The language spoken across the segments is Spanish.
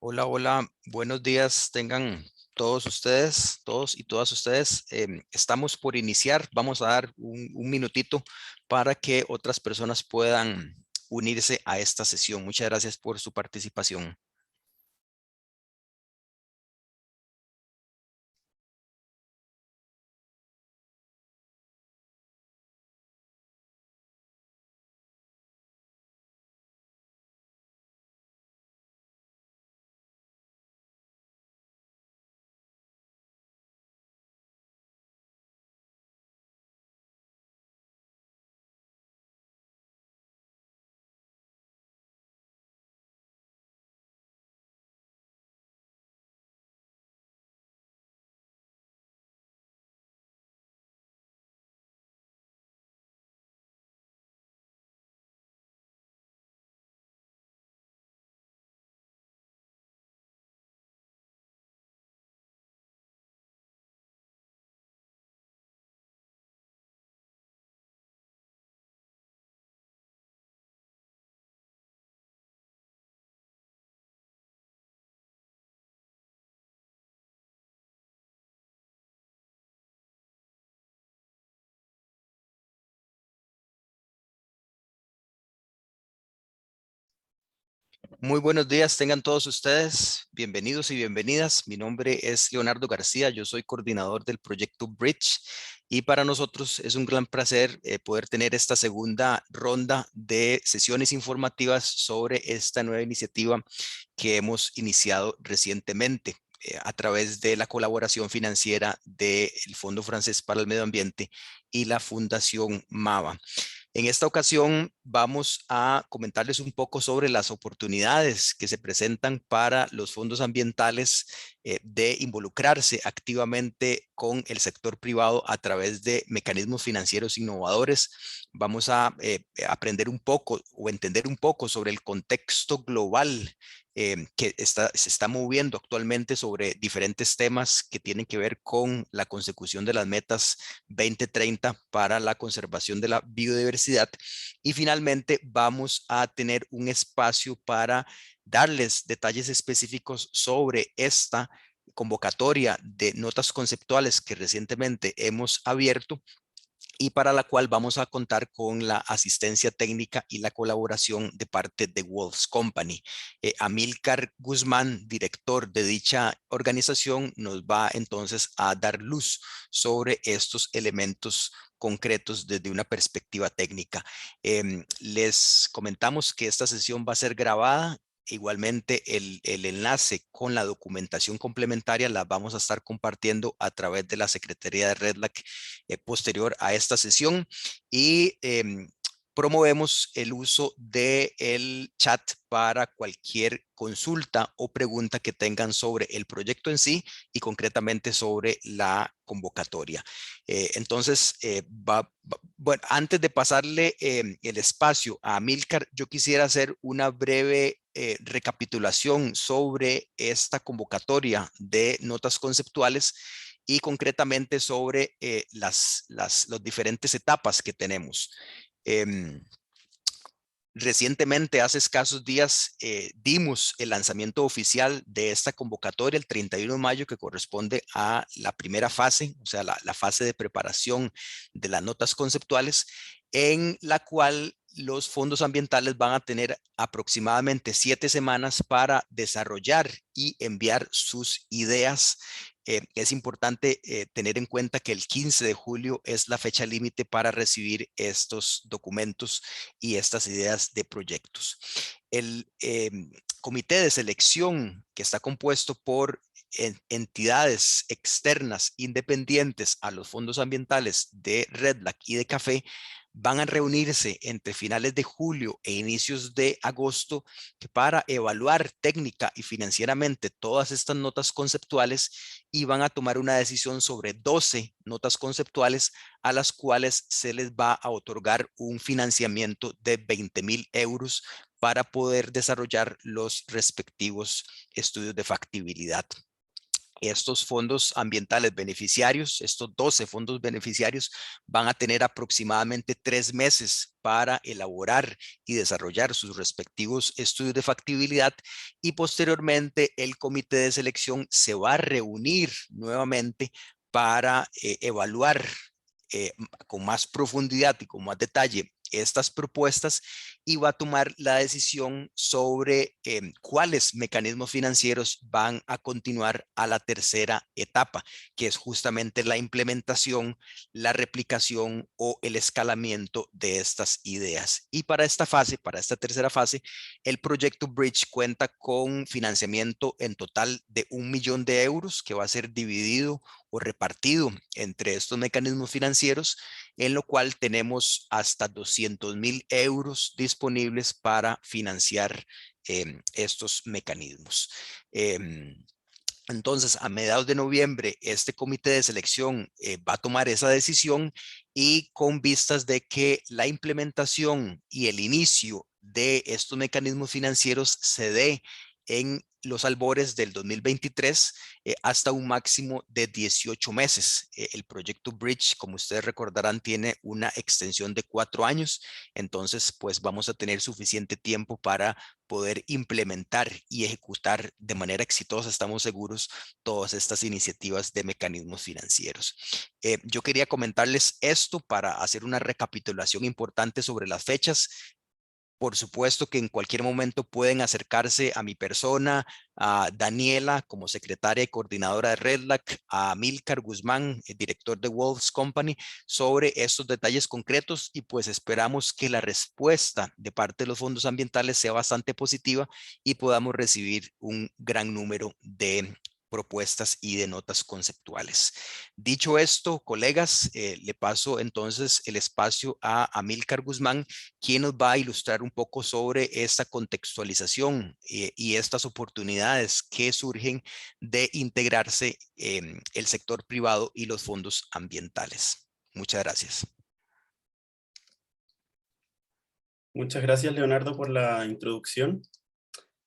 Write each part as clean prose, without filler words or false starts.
Hola, hola, buenos días, tengan todos ustedes, todos y todas ustedes. Estamos por iniciar, vamos a dar un minutito para que otras personas puedan unirse a esta sesión. Muchas gracias por su participación. Muy buenos días, tengan todos ustedes. Bienvenidos y bienvenidas. Mi nombre es Leonardo García, yo soy coordinador del proyecto Bridge y para nosotros es un gran placer poder tener esta segunda ronda de sesiones informativas sobre esta nueva iniciativa que hemos iniciado recientemente a través de la colaboración financiera del Fondo Francés para el Medio Ambiente y la Fundación MAVA. En esta ocasión vamos a comentarles un poco sobre las oportunidades que se presentan para los fondos ambientales de involucrarse activamente con el sector privado a través de mecanismos financieros innovadores. Vamos a aprender un poco o entender un poco sobre el contexto global se está moviendo actualmente sobre diferentes temas que tienen que ver con la consecución de las metas 2030 para la conservación de la biodiversidad. Y finalmente vamos a tener un espacio para darles detalles específicos sobre esta convocatoria de notas conceptuales que recientemente hemos abierto y para la cual vamos a contar con la asistencia técnica y la colaboración de parte de Wolves Company. Amílcar Guzmán, director de dicha organización, nos va entonces a dar luz sobre estos elementos concretos desde una perspectiva técnica. Les comentamos que esta sesión va a ser grabada. Igualmente, el enlace con la documentación complementaria la vamos a estar compartiendo a través de la Secretaría de REDLAC posterior a esta sesión y promovemos el uso del chat para cualquier consulta o pregunta que tengan sobre el proyecto en sí y concretamente sobre la convocatoria. Entonces, bueno, antes de pasarle el espacio a Amílcar, yo quisiera hacer una breve recapitulación sobre esta convocatoria de notas conceptuales y concretamente sobre las diferentes etapas que tenemos. Em, Recientemente, hace escasos días, dimos el lanzamiento oficial de esta convocatoria el 31 de mayo, que corresponde a la primera fase, o sea, la fase de preparación de las notas conceptuales, en la cual los fondos ambientales van a tener aproximadamente 7 semanas para desarrollar y enviar sus ideas. Es importante tener en cuenta que el 15 de julio es la fecha límite para recibir estos documentos y estas ideas de proyectos. El comité de selección que está compuesto por entidades externas independientes a los fondos ambientales de REDLAC y de CAFE van a reunirse entre finales de julio e inicios de agosto para evaluar técnica y financieramente todas estas notas conceptuales y van a tomar una decisión sobre 12 notas conceptuales a las cuales se les va a otorgar un financiamiento de 20,000 euros para poder desarrollar los respectivos estudios de factibilidad. Estos fondos ambientales beneficiarios, estos 12 fondos beneficiarios, van a tener aproximadamente 3 meses para elaborar y desarrollar sus respectivos estudios de factibilidad, y posteriormente el comité de selección se va a reunir nuevamente para evaluar con más profundidad y con más detalle estas propuestas, y va a tomar la decisión sobre cuáles mecanismos financieros van a continuar a la tercera etapa, que es justamente la implementación, la replicación o el escalamiento de estas ideas. Y para esta fase, para esta tercera fase, el proyecto Bridge cuenta con financiamiento en total de 1 millón de euros, que va a ser dividido o repartido entre estos mecanismos financieros, en lo cual tenemos hasta 200.000 euros disponibles para financiar estos mecanismos. Entonces, a mediados de noviembre, este comité de selección va a tomar esa decisión, y con vistas de que la implementación y el inicio de estos mecanismos financieros se dé en los albores del 2023, hasta un máximo de 18 meses. El proyecto Bridge, como ustedes recordarán, tiene una extensión de 4 años, entonces pues vamos a tener suficiente tiempo para poder implementar y ejecutar de manera exitosa, estamos seguros, todas estas iniciativas de mecanismos financieros. Yo quería comentarles esto para hacer una recapitulación importante sobre las fechas. Por supuesto que en cualquier momento pueden acercarse a mi persona, a Daniela como secretaria y coordinadora de REDLAC, a Milcar Guzmán, el director de Wolves Company, sobre estos detalles concretos, y pues esperamos que la respuesta de parte de los fondos ambientales sea bastante positiva y podamos recibir un gran número de propuestas y de notas conceptuales. Dicho esto, colegas, le paso entonces el espacio a Amílcar Guzmán, quien nos va a ilustrar un poco sobre esta contextualización y estas oportunidades que surgen de integrarse el sector privado y los fondos ambientales. Muchas gracias. Muchas gracias, Leonardo, por la introducción.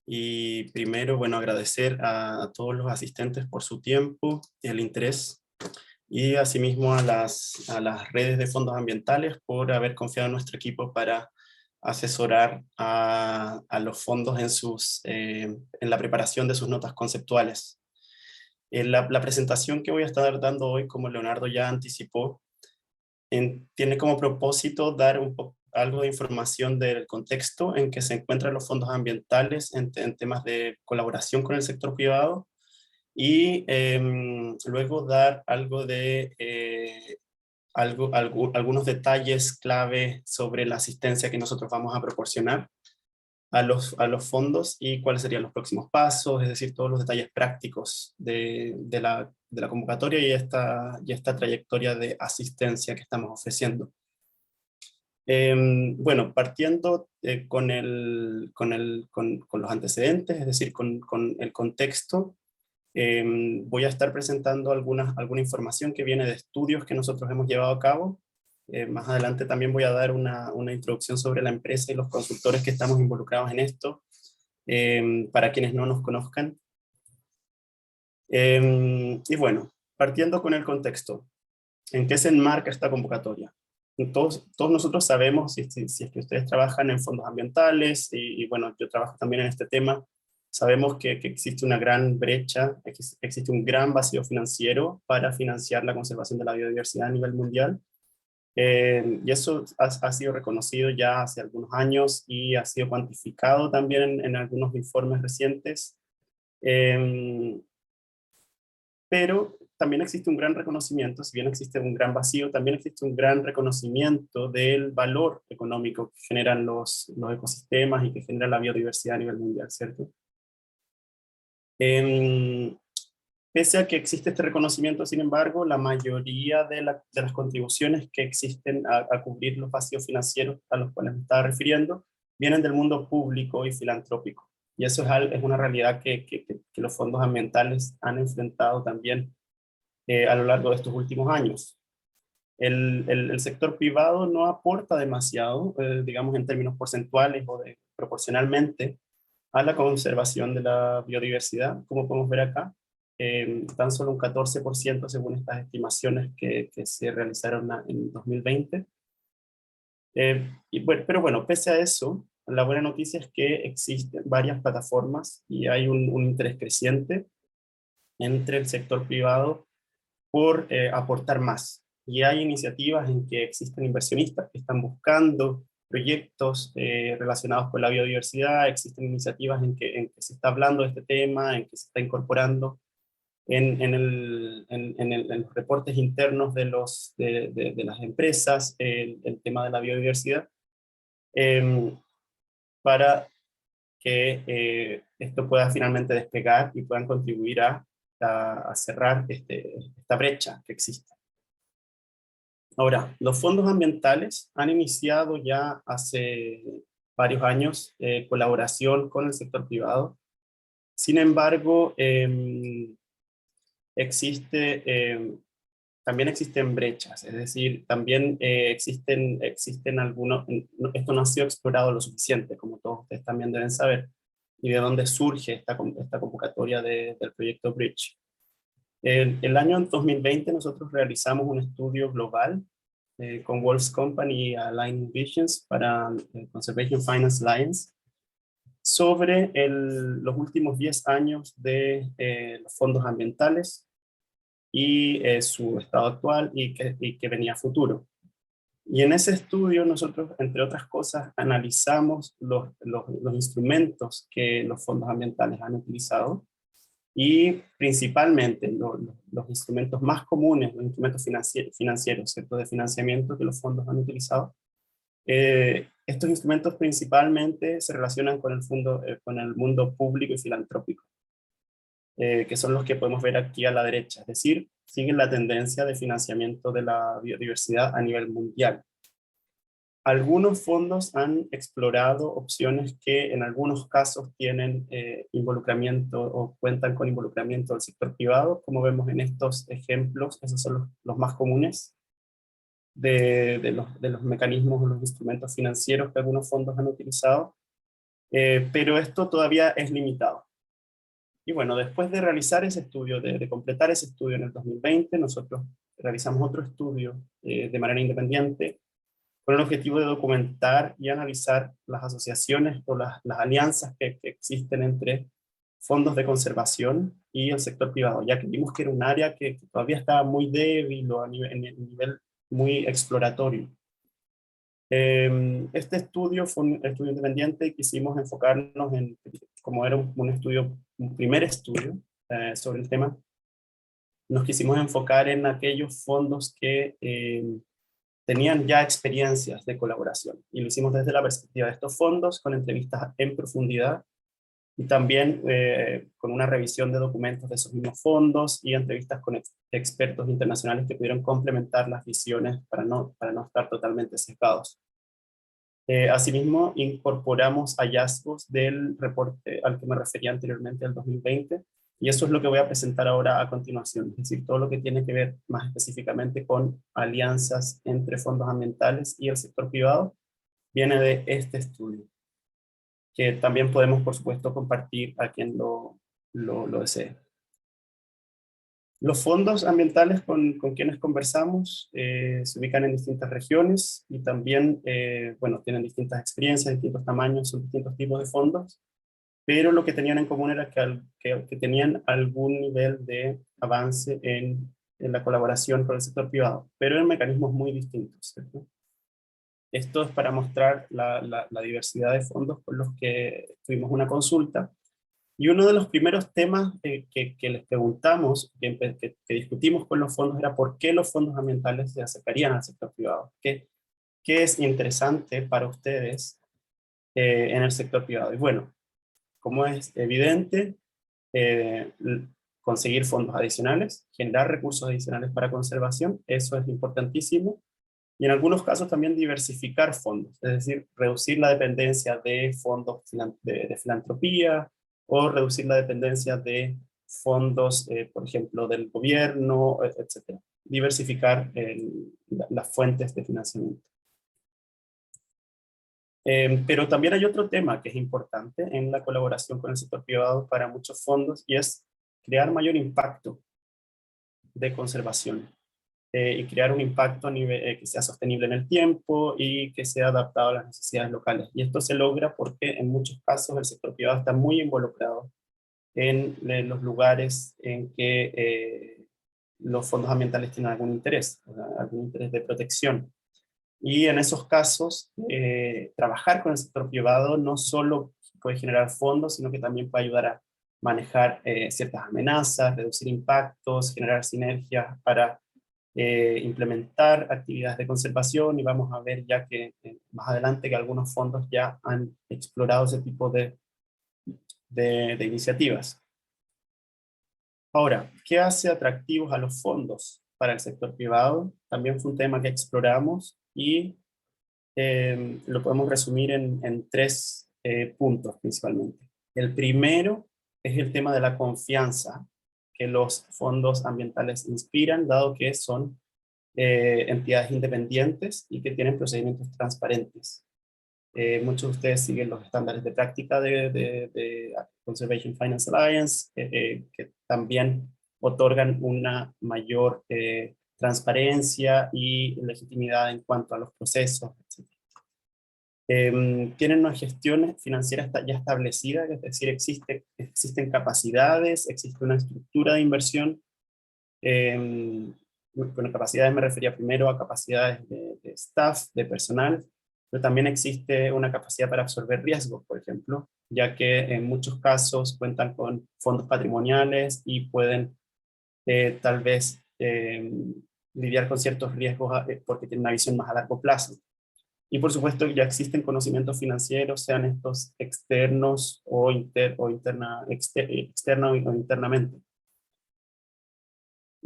Y primero, bueno, agradecer a todos los asistentes por su tiempo y el interés, y asimismo a las redes de fondos ambientales por haber confiado en nuestro equipo para asesorar a los fondos en la preparación de sus notas conceptuales. La presentación que voy a estar dando hoy, como Leonardo ya anticipó, tiene como propósito dar algo de información del contexto en que se encuentran los fondos ambientales en temas de colaboración con el sector privado, y luego dar algo de algunos detalles clave sobre la asistencia que nosotros vamos a proporcionar a los fondos y cuáles serían los próximos pasos, es decir, todos los detalles prácticos de la convocatoria y esta trayectoria de asistencia que estamos ofreciendo. Bueno, partiendo con los antecedentes, es decir, con el contexto, voy a estar presentando alguna información que viene de estudios que nosotros hemos llevado a cabo. Más adelante también voy a dar una introducción sobre la empresa y los consultores que estamos involucrados en esto, para quienes no nos conozcan. Y bueno, partiendo con el contexto, ¿en qué se enmarca esta convocatoria? Todos nosotros sabemos, si es que ustedes trabajan en fondos ambientales, y bueno, yo trabajo también en este tema, sabemos que existe una gran brecha, existe un gran vacío financiero para financiar la conservación de la biodiversidad a nivel mundial. Y eso ha sido reconocido ya hace algunos años y ha sido cuantificado también en algunos informes recientes. Pero también existe un gran reconocimiento, si bien existe un gran vacío, también existe un gran reconocimiento del valor económico que generan los ecosistemas y que genera la biodiversidad a nivel mundial, ¿cierto? Pese a que existe este reconocimiento, sin embargo, la mayoría de las contribuciones que existen a cubrir los vacíos financieros a los cuales me estaba refiriendo, vienen del mundo público y filantrópico. Y eso es una realidad que los fondos ambientales han enfrentado también a lo largo de estos últimos años. El sector privado no aporta demasiado, digamos en términos porcentuales o proporcionalmente, a la conservación de la biodiversidad, como podemos ver acá. tan solo un 14% según estas estimaciones que se realizaron en 2020. Pero bueno, pese a eso, la buena noticia es que existen varias plataformas y hay un interés creciente entre el sector privado por aportar más. Y hay iniciativas en que existen inversionistas que están buscando proyectos relacionados con la biodiversidad, existen iniciativas en que se está hablando de este tema, en que se está incorporando en los reportes internos de las empresas el tema de la biodiversidad, eh, para que esto pueda finalmente despegar y puedan contribuir a cerrar esta brecha que existe. Ahora, los fondos ambientales han iniciado ya hace varios años colaboración con el sector privado. Sin embargo, existe, también existen brechas, es decir, también existen algunos, esto no ha sido explorado lo suficiente, como todos ustedes también deben saber, y de dónde surge esta convocatoria del proyecto Bridge. El año 2020 nosotros realizamos un estudio global con Wolf's Company y Align Visions para Conservation Finance Alliance sobre los últimos 10 años de los fondos ambientales y su estado actual y que venía a futuro. Y en ese estudio nosotros, entre otras cosas, analizamos los instrumentos que los fondos ambientales han utilizado y principalmente los instrumentos más comunes, los instrumentos financieros, ¿cierto?, de financiamiento que los fondos han utilizado. Estos instrumentos principalmente se relacionan con el mundo público y filantrópico, que son los que podemos ver aquí a la derecha, es decir, siguen la tendencia de financiamiento de la biodiversidad a nivel mundial. Algunos fondos han explorado opciones que en algunos casos tienen involucramiento o cuentan con involucramiento del sector privado, como vemos en estos ejemplos. Esos son los más comunes de los mecanismos o los instrumentos financieros que algunos fondos han utilizado, pero esto todavía es limitado. Y bueno, después de realizar ese estudio, de completar ese estudio en el 2020, nosotros realizamos otro estudio de manera independiente con el objetivo de documentar y analizar las asociaciones o las alianzas que existen entre fondos de conservación y el sector privado, ya que vimos que era un área que todavía estaba muy débil o en el nivel muy exploratorio. Este estudio fue un estudio independiente y quisimos enfocarnos en, como era un primer estudio sobre el tema, nos quisimos enfocar en aquellos fondos que tenían ya experiencias de colaboración. Y lo hicimos desde la perspectiva de estos fondos, con entrevistas en profundidad y también con una revisión de documentos de esos mismos fondos y entrevistas con expertos internacionales que pudieron complementar las visiones para no estar totalmente sesgados. Asimismo, incorporamos hallazgos del reporte al que me refería anteriormente, del 2020, y eso es lo que voy a presentar ahora a continuación, es decir, todo lo que tiene que ver más específicamente con alianzas entre fondos ambientales y el sector privado, viene de este estudio, que también podemos, por supuesto, compartir a quien lo desee. Los fondos ambientales con quienes conversamos se ubican en distintas regiones y también, bueno, tienen distintas experiencias, distintos tamaños, son distintos tipos de fondos, pero lo que tenían en común era que tenían algún nivel de avance en la colaboración con el sector privado, pero en mecanismos muy distintos, ¿cierto? Esto es para mostrar la diversidad de fondos con los que tuvimos una consulta. Y uno de los primeros temas que les preguntamos, que discutimos con los fondos, era por qué los fondos ambientales se acercarían al sector privado. ¿Qué es interesante para ustedes en el sector privado? Y bueno, como es evidente, eh, conseguir fondos adicionales, generar recursos adicionales para conservación, eso es importantísimo. Y en algunos casos también diversificar fondos, es decir, reducir la dependencia de fondos de filantropía o reducir la dependencia de fondos, por ejemplo, del gobierno, etc. Diversificar las fuentes de financiamiento. Pero también hay otro tema que es importante en la colaboración con el sector privado para muchos fondos y es crear mayor impacto de conservación y crear un impacto a nivel, que sea sostenible en el tiempo y que sea adaptado a las necesidades locales. Y esto se logra porque en muchos casos el sector privado está muy involucrado en los lugares en que los fondos ambientales tienen algún interés, algún interés de protección. Y en esos casos, trabajar con el sector privado no solo puede generar fondos, sino que también puede ayudar a manejar ciertas amenazas, reducir impactos, generar sinergias para implementar actividades de conservación, y vamos a ver ya que más adelante que algunos fondos ya han explorado ese tipo de iniciativas. Ahora, ¿qué hace atractivos a los fondos para el sector privado? También fue un tema que exploramos y lo podemos resumir en tres puntos principalmente. El primero es el tema de la confianza que los fondos ambientales inspiran, dado que son entidades independientes y que tienen procedimientos transparentes. Muchos de ustedes siguen los estándares de práctica de Conservation Finance Alliance, que también otorgan una mayor transparencia y legitimidad en cuanto a los procesos, etc. Tienen una gestión financiera ya establecida, es decir, existen capacidades, existe una estructura de inversión. Con capacidades me refería primero a capacidades de staff, de personal, pero también existe una capacidad para absorber riesgos, por ejemplo, ya que en muchos casos cuentan con fondos patrimoniales y pueden tal vez lidiar con ciertos riesgos porque tienen una visión más a largo plazo. Y por supuesto ya existen conocimientos financieros, sean estos externos o, externos o internamente.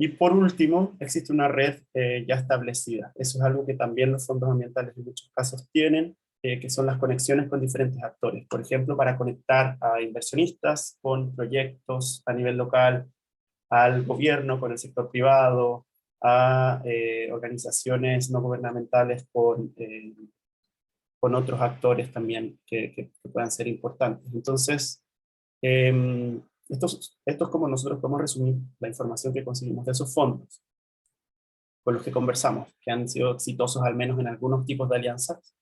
Y por último, existe una red ya establecida. Eso es algo que también los fondos ambientales en muchos casos tienen, que son las conexiones con diferentes actores. Por ejemplo, para conectar a inversionistas con proyectos a nivel local, al gobierno con el sector privado, a organizaciones no gubernamentales con otros actores también que puedan ser importantes. Entonces, esto es como nosotros podemos resumir la información que conseguimos de esos fondos con los que conversamos, que han sido exitosos al menos en algunos tipos de alianzas.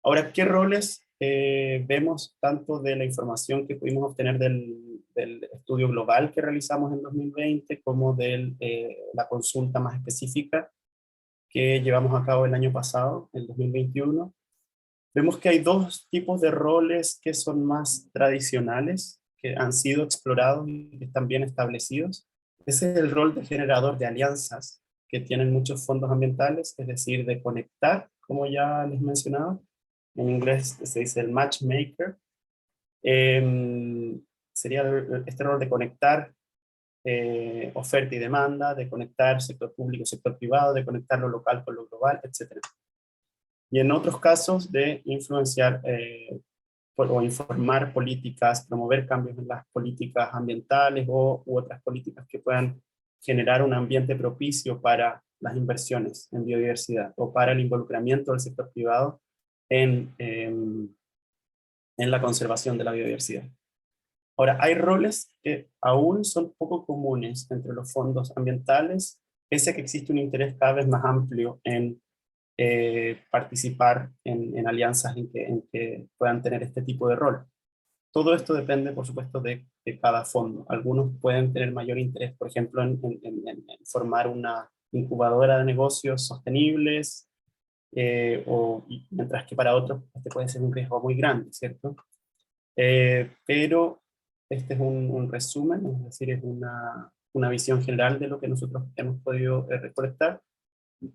Ahora, ¿qué roles vemos tanto de la información que pudimos obtener del estudio global que realizamos en 2020 como de la consulta más específica que llevamos a cabo el año pasado, en 2021? Vemos que hay dos tipos de roles que son más tradicionales, que han sido explorados y que están bien establecidos. Ese es el rol de generador de alianzas que tienen muchos fondos ambientales, es decir, de conectar, como ya les mencionaba. En inglés se dice el matchmaker. Sería este rol de conectar oferta y demanda, de conectar sector público, sector privado, de conectar lo local con lo global, etc. Y en otros casos de influenciar o informar políticas, promover cambios en las políticas ambientales u otras políticas que puedan generar un ambiente propicio para las inversiones en biodiversidad o para el involucramiento del sector privado en la conservación de la biodiversidad. Ahora, hay roles que aún son poco comunes entre los fondos ambientales, pese a que existe un interés cada vez más amplio en participar en alianzas en que puedan tener este tipo de rol. Todo esto depende, por supuesto, de cada fondo. Algunos pueden tener mayor interés, por ejemplo, en formar una incubadora de negocios sostenibles, mientras que para otros este puede ser un riesgo muy grande, ¿cierto? Pero este es un resumen, es decir, es una visión general de lo que nosotros hemos podido recolectar.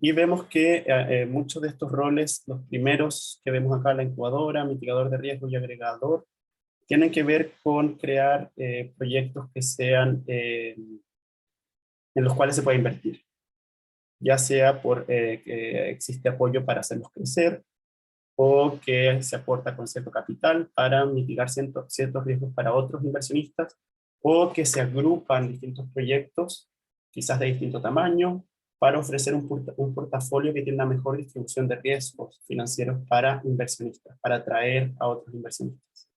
Y vemos que muchos de estos roles, los primeros que vemos acá, la incubadora, mitigador de riesgo y agregador, tienen que ver con crear proyectos que sean en los cuales se puede invertir, ya sea por que existe apoyo para hacerlos crecer o que se aporta con cierto capital para mitigar ciertos riesgos para otros inversionistas, o que se agrupan distintos proyectos, quizás de distinto tamaño, para ofrecer un portafolio que tiene una mejor distribución de riesgos financieros para inversionistas, para atraer a otros inversionistas.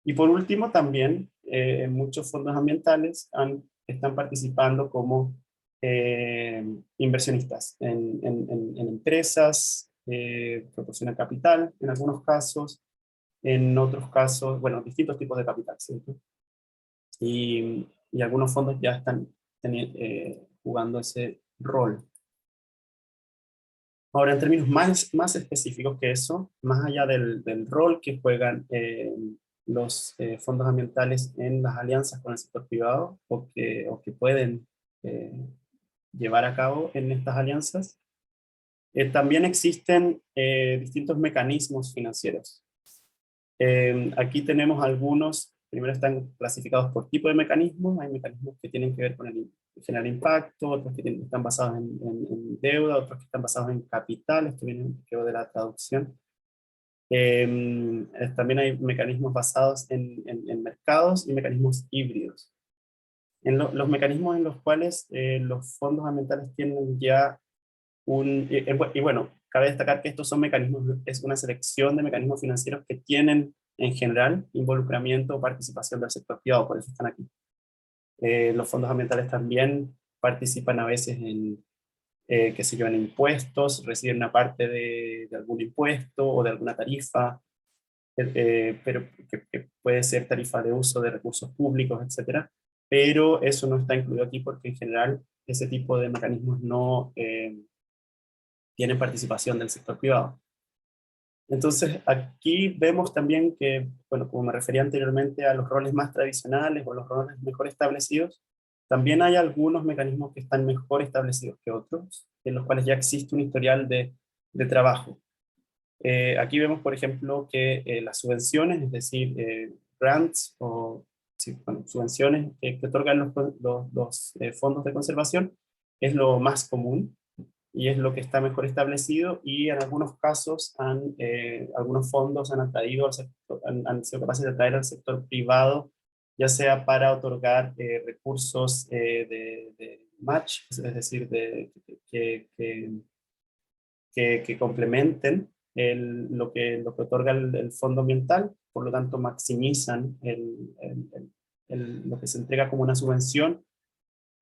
Y por último, también muchos fondos ambientales están participando como inversionistas en empresas, proporcionan capital en algunos casos, en otros casos, bueno, distintos tipos de capital, ¿cierto? Y algunos fondos ya están jugando ese rol. Ahora, en términos más específicos que eso, más allá del rol que juegan los fondos ambientales en las alianzas con el sector privado, o que pueden eh, llevar a cabo en estas alianzas, también existen distintos mecanismos financieros. Aquí tenemos algunos, primero están clasificados por tipo de mecanismos. Hay mecanismos que tienen que ver con el generar impacto, otros que están basados en deuda, otros que están basados en capital. Esto viene un poco de la traducción. También hay mecanismos basados en mercados y mecanismos híbridos. Los mecanismos en los cuales los fondos ambientales tienen ya y bueno, cabe destacar que estos son mecanismos, es una selección de mecanismos financieros que tienen en general involucramiento o participación del sector privado, por eso están aquí. Los fondos ambientales también participan a veces en, qué sé yo, en impuestos, reciben una parte de algún impuesto o de alguna tarifa, pero que puede ser tarifa de uso de recursos públicos, etcétera. Pero eso no está incluido aquí porque en general ese tipo de mecanismos no tienen participación del sector privado. Entonces, aquí vemos también que, bueno, como me refería anteriormente a los roles más tradicionales o los roles mejor establecidos, también hay algunos mecanismos que están mejor establecidos que otros, en los cuales ya existe un historial de trabajo. Aquí vemos, por ejemplo, que las subvenciones, es decir, grants o sí, bueno, subvenciones que otorgan los fondos de conservación, es lo más común y es lo que está mejor establecido, y en algunos casos algunos fondos han atraído al sector, han sido capaces de atraer al sector privado, ya sea para otorgar recursos de match, es decir, que, que, que complementen lo que otorga el fondo ambiental, por lo tanto maximizan lo que se entrega como una subvención,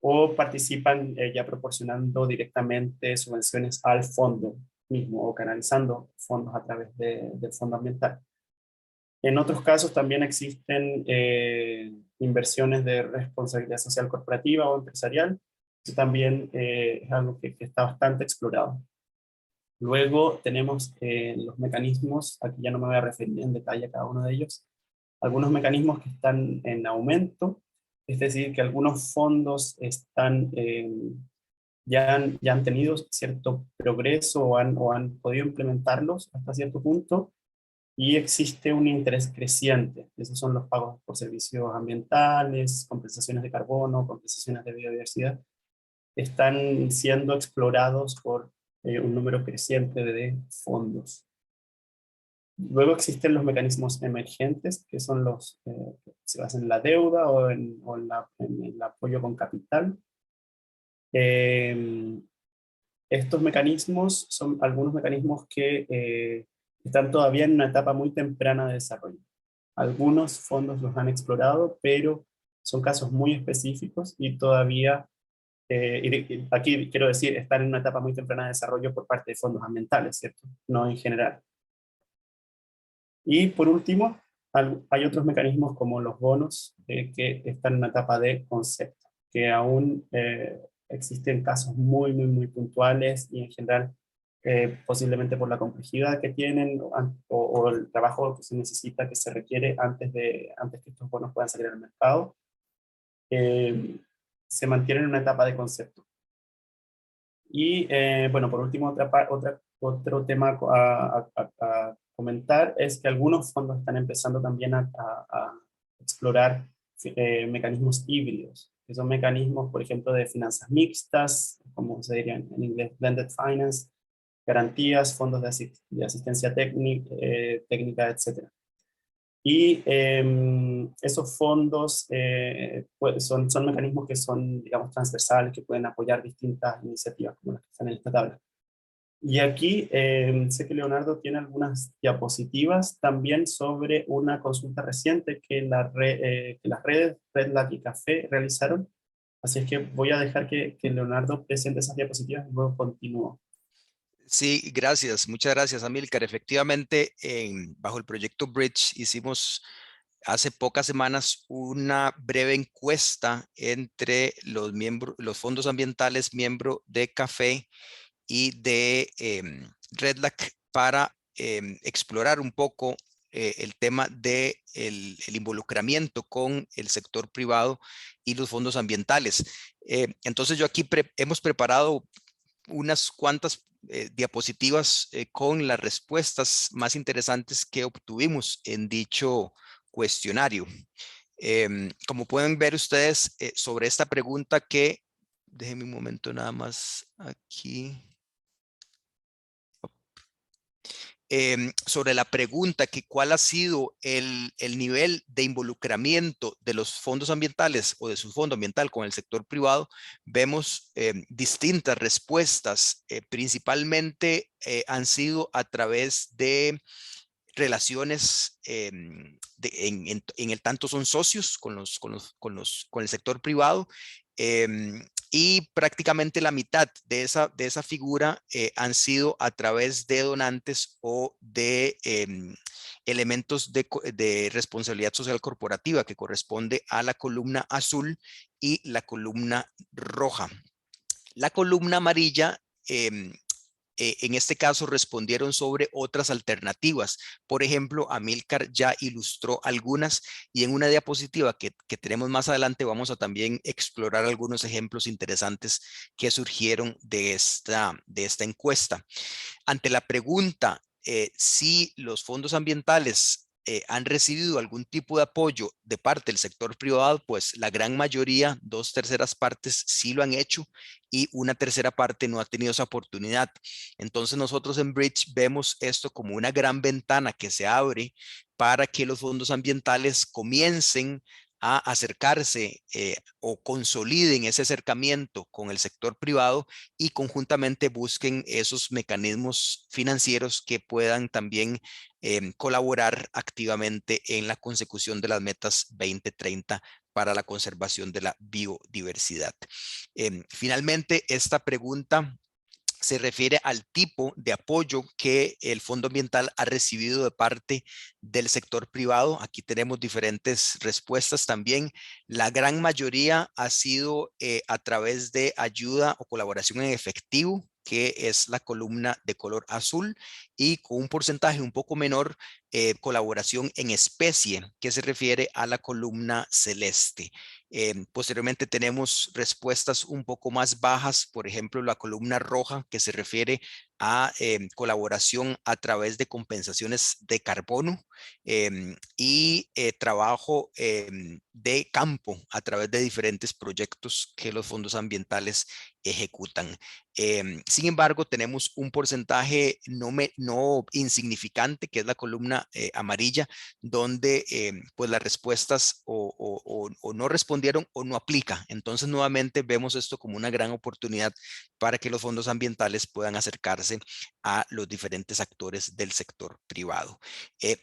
o participan ya proporcionando directamente subvenciones al fondo mismo o canalizando fondos a través del fondo ambiental. En otros casos también existen inversiones de responsabilidad social corporativa o empresarial, que también es algo que está bastante explorado. Luego tenemos los mecanismos, aquí ya no me voy a referir en detalle a cada uno de ellos, algunos mecanismos que están en aumento, es decir, que algunos fondos ya han tenido cierto progreso o han podido implementarlos hasta cierto punto, y existe un interés creciente. Esos son los pagos por servicios ambientales, compensaciones de carbono, compensaciones de biodiversidad. Están siendo explorados por un número creciente de fondos. Luego existen los mecanismos emergentes, que son los que se basan en la deuda en el apoyo con capital. Estos mecanismos son algunos mecanismos que están todavía en una etapa muy temprana de desarrollo. Algunos fondos los han explorado, pero son casos muy específicos y todavía, y aquí quiero decir, están en una etapa muy temprana de desarrollo por parte de fondos ambientales, ¿cierto? No en general. Y por último, hay otros mecanismos como los bonos que están en una etapa de concepto, que aún existen casos muy, muy, muy puntuales, y en general posiblemente por la complejidad que tienen o el trabajo que se necesita, que se requiere antes que estos bonos puedan salir al mercado, eh, se mantienen en una etapa de concepto. Y bueno, por último, otro tema a comentar es que algunos fondos están empezando también a explorar mecanismos híbridos, que son mecanismos, por ejemplo, de finanzas mixtas, como se diría en inglés, blended finance, garantías, fondos de asistencia técnica, etc. Y esos fondos son mecanismos que son, digamos, transversales, que pueden apoyar distintas iniciativas como las que están en esta tabla. Y aquí sé que Leonardo tiene algunas diapositivas también sobre una consulta reciente que, que las redes RedLab y Café realizaron. Así es que voy a dejar que Leonardo presente esas diapositivas y luego continúo. Sí, gracias. Muchas gracias, Amílcar. Efectivamente, bajo el proyecto Bridge hicimos hace pocas semanas una breve encuesta entre los miembros, los fondos ambientales miembro de Café y de REDLAC para explorar un poco el tema de el involucramiento con el sector privado y los fondos ambientales. Entonces yo aquí hemos preparado unas cuantas diapositivas con las respuestas más interesantes que obtuvimos en dicho cuestionario. Como pueden ver ustedes sobre esta pregunta que, déjenme un momento nada más aquí. Sobre la pregunta que cuál ha sido el nivel de involucramiento de los fondos ambientales o de su fondo ambiental con el sector privado, vemos distintas respuestas. Principalmente han sido a través de relaciones en el tanto son socios con el sector privado, y prácticamente la mitad de esa figura han sido a través de donantes o de elementos de responsabilidad social corporativa que corresponde a la columna azul y la columna roja. La columna amarilla en este caso respondieron sobre otras alternativas. Por ejemplo, Amílcar ya ilustró algunas y en una diapositiva que tenemos más adelante vamos a también explorar algunos ejemplos interesantes que surgieron de esta encuesta. Ante la pregunta si los fondos ambientales han recibido algún tipo de apoyo de parte del sector privado, pues la gran mayoría, 2/3 partes, sí lo han hecho y una tercera parte no ha tenido esa oportunidad. Entonces nosotros en Bridge vemos esto como una gran ventana que se abre para que los fondos ambientales comiencen a acercarse o consoliden ese acercamiento con el sector privado y conjuntamente busquen esos mecanismos financieros que puedan también colaborar activamente en la consecución de las metas 2030 para la conservación de la biodiversidad. Finalmente, esta pregunta se refiere al tipo de apoyo que el Fondo Ambiental ha recibido de parte del sector privado. Aquí tenemos diferentes respuestas también. La gran mayoría ha sido a través de ayuda o colaboración en efectivo, que es la columna de color azul, y con un porcentaje un poco menor, colaboración en especie, que se refiere a la columna celeste. Posteriormente tenemos respuestas un poco más bajas, por ejemplo, la columna roja que se refiere a colaboración a través de compensaciones de carbono y trabajo de campo a través de diferentes proyectos que los fondos ambientales ejecutan. Sin embargo, tenemos un porcentaje no insignificante, que es la columna amarilla, donde pues las respuestas o no respondieron o no aplica. Entonces nuevamente vemos esto como una gran oportunidad para que los fondos ambientales puedan acercarse a los diferentes actores del sector privado.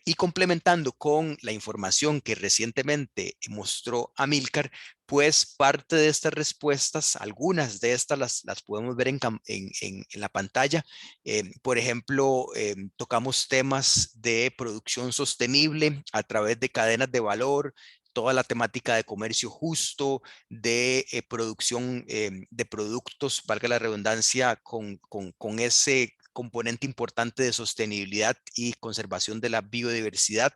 Y complementando con la información que recientemente mostró Amílcar, pues parte de estas respuestas, algunas de estas las podemos ver en la pantalla. Por ejemplo, tocamos temas de producción sostenible a través de cadenas de valor, toda la temática de comercio justo, de producción de productos, valga la redundancia, con ese componente importante de sostenibilidad y conservación de la biodiversidad.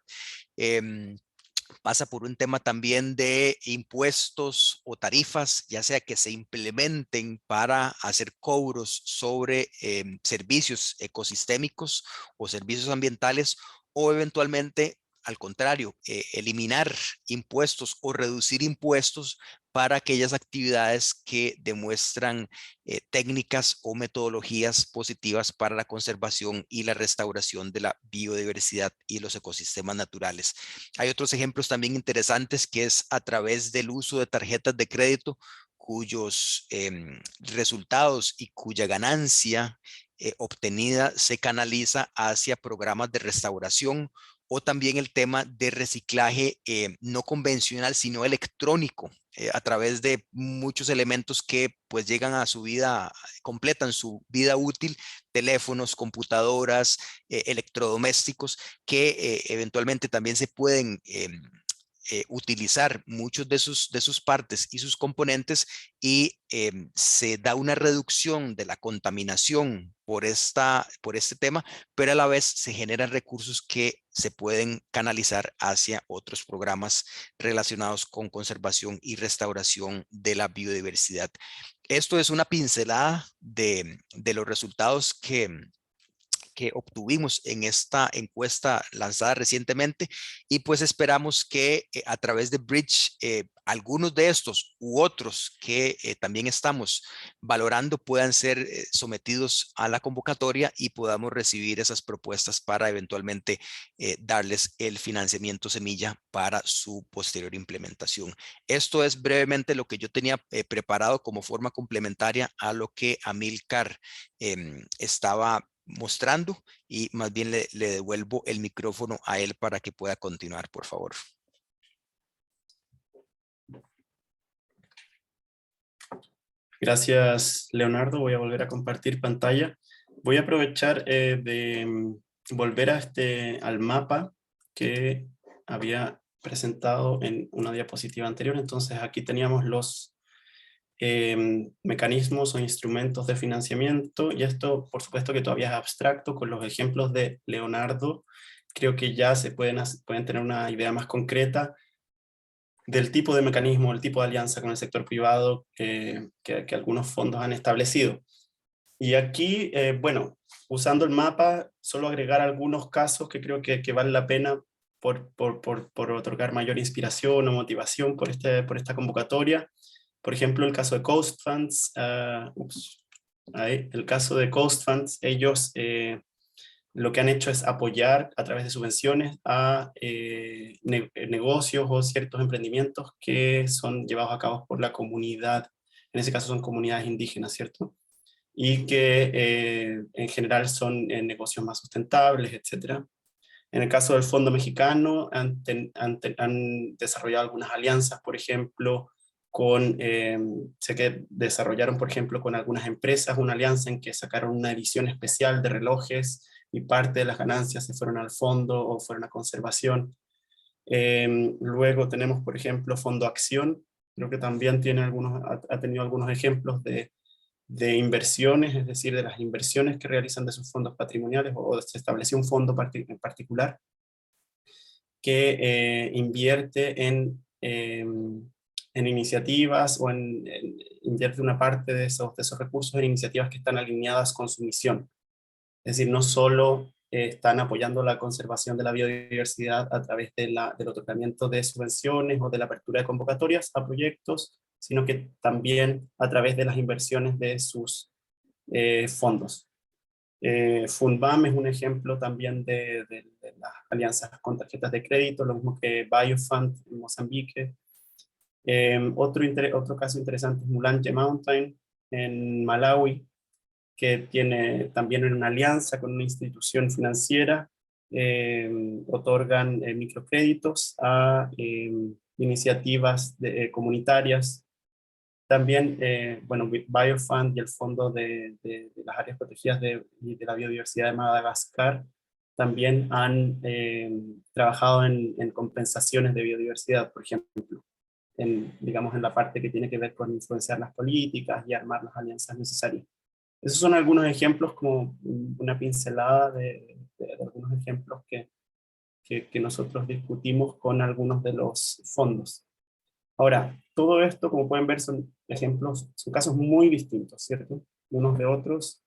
Pasa por un tema también de impuestos o tarifas, ya sea que se implementen para hacer cobros sobre servicios ecosistémicos o servicios ambientales, o eventualmente, al contrario, eliminar impuestos o reducir impuestos para aquellas actividades que demuestran técnicas o metodologías positivas para la conservación y la restauración de la biodiversidad y los ecosistemas naturales. Hay otros ejemplos también interesantes, que es a través del uso de tarjetas de crédito cuyos resultados y cuya ganancia obtenida se canaliza hacia programas de restauración, o también el tema de reciclaje no convencional, sino electrónico, a través de muchos elementos que pues llegan a su vida, completan su vida útil, teléfonos, computadoras, electrodomésticos, que eventualmente también se pueden utilizar muchos de sus partes y sus componentes, y se da una reducción de la contaminación por este tema, pero a la vez se generan recursos que se pueden canalizar hacia otros programas relacionados con conservación y restauración de la biodiversidad. Esto es una pincelada de los resultados que obtuvimos en esta encuesta lanzada recientemente, y pues esperamos que a través de Bridge algunos de estos u otros que también estamos valorando puedan ser sometidos a la convocatoria y podamos recibir esas propuestas para eventualmente darles el financiamiento semilla para su posterior implementación. Esto es brevemente lo que yo tenía preparado como forma complementaria a lo que Amílcar estaba mostrando, y más bien le devuelvo el micrófono a él para que pueda continuar, por favor. Gracias, Leonardo. Voy a volver a compartir pantalla. Voy a aprovechar de volver al mapa que había presentado en una diapositiva anterior. Entonces aquí teníamos los mecanismos o instrumentos de financiamiento, y esto por supuesto que todavía es abstracto. Con los ejemplos de Leonardo creo que ya pueden tener una idea más concreta del tipo de mecanismo, el tipo de alianza con el sector privado que algunos fondos han establecido. Y aquí, bueno, usando el mapa, solo agregar algunos casos que creo que vale la pena por otorgar mayor inspiración o motivación por esta convocatoria. Por ejemplo, el caso de Coast Funds, el caso de Coast Funds, ellos lo que han hecho es apoyar a través de subvenciones a negocios o ciertos emprendimientos que son llevados a cabo por la comunidad, en ese caso son comunidades indígenas, ¿cierto? Y que en general son negocios más sustentables, etc. En el caso del Fondo Mexicano, han desarrollado algunas alianzas, por ejemplo, sé que desarrollaron, por ejemplo, con algunas empresas una alianza en que sacaron una edición especial de relojes y parte de las ganancias se fueron al fondo o fueron a conservación. Luego tenemos, por ejemplo, Fondo Acción, creo que también ha tenido algunos ejemplos de inversiones, es decir, de las inversiones que realizan de sus fondos patrimoniales, o se estableció un fondo en particular que invierte en iniciativas o invierte una parte de esos recursos en iniciativas que están alineadas con su misión. Es decir, no solo están apoyando la conservación de la biodiversidad a través del otorgamiento de subvenciones o de la apertura de convocatorias a proyectos, sino que también a través de las inversiones de sus fondos. Fundbam es un ejemplo también de las alianzas con tarjetas de crédito, lo mismo que Biofund en Mozambique. Otro caso interesante es Mulanje Mountain en Malawi, que tiene también una alianza con una institución financiera, otorgan microcréditos a iniciativas comunitarias. También, bueno, Biofund y el Fondo de las Áreas Protegidas y de la Biodiversidad de Madagascar también han trabajado en compensaciones de biodiversidad, por ejemplo, digamos, en la parte que tiene que ver con influenciar las políticas y armar las alianzas necesarias. Esos son algunos ejemplos, como una pincelada de algunos ejemplos que nosotros discutimos con algunos de los fondos. Ahora, todo esto, como pueden ver, son ejemplos, son casos muy distintos, ¿cierto? Unos de otros.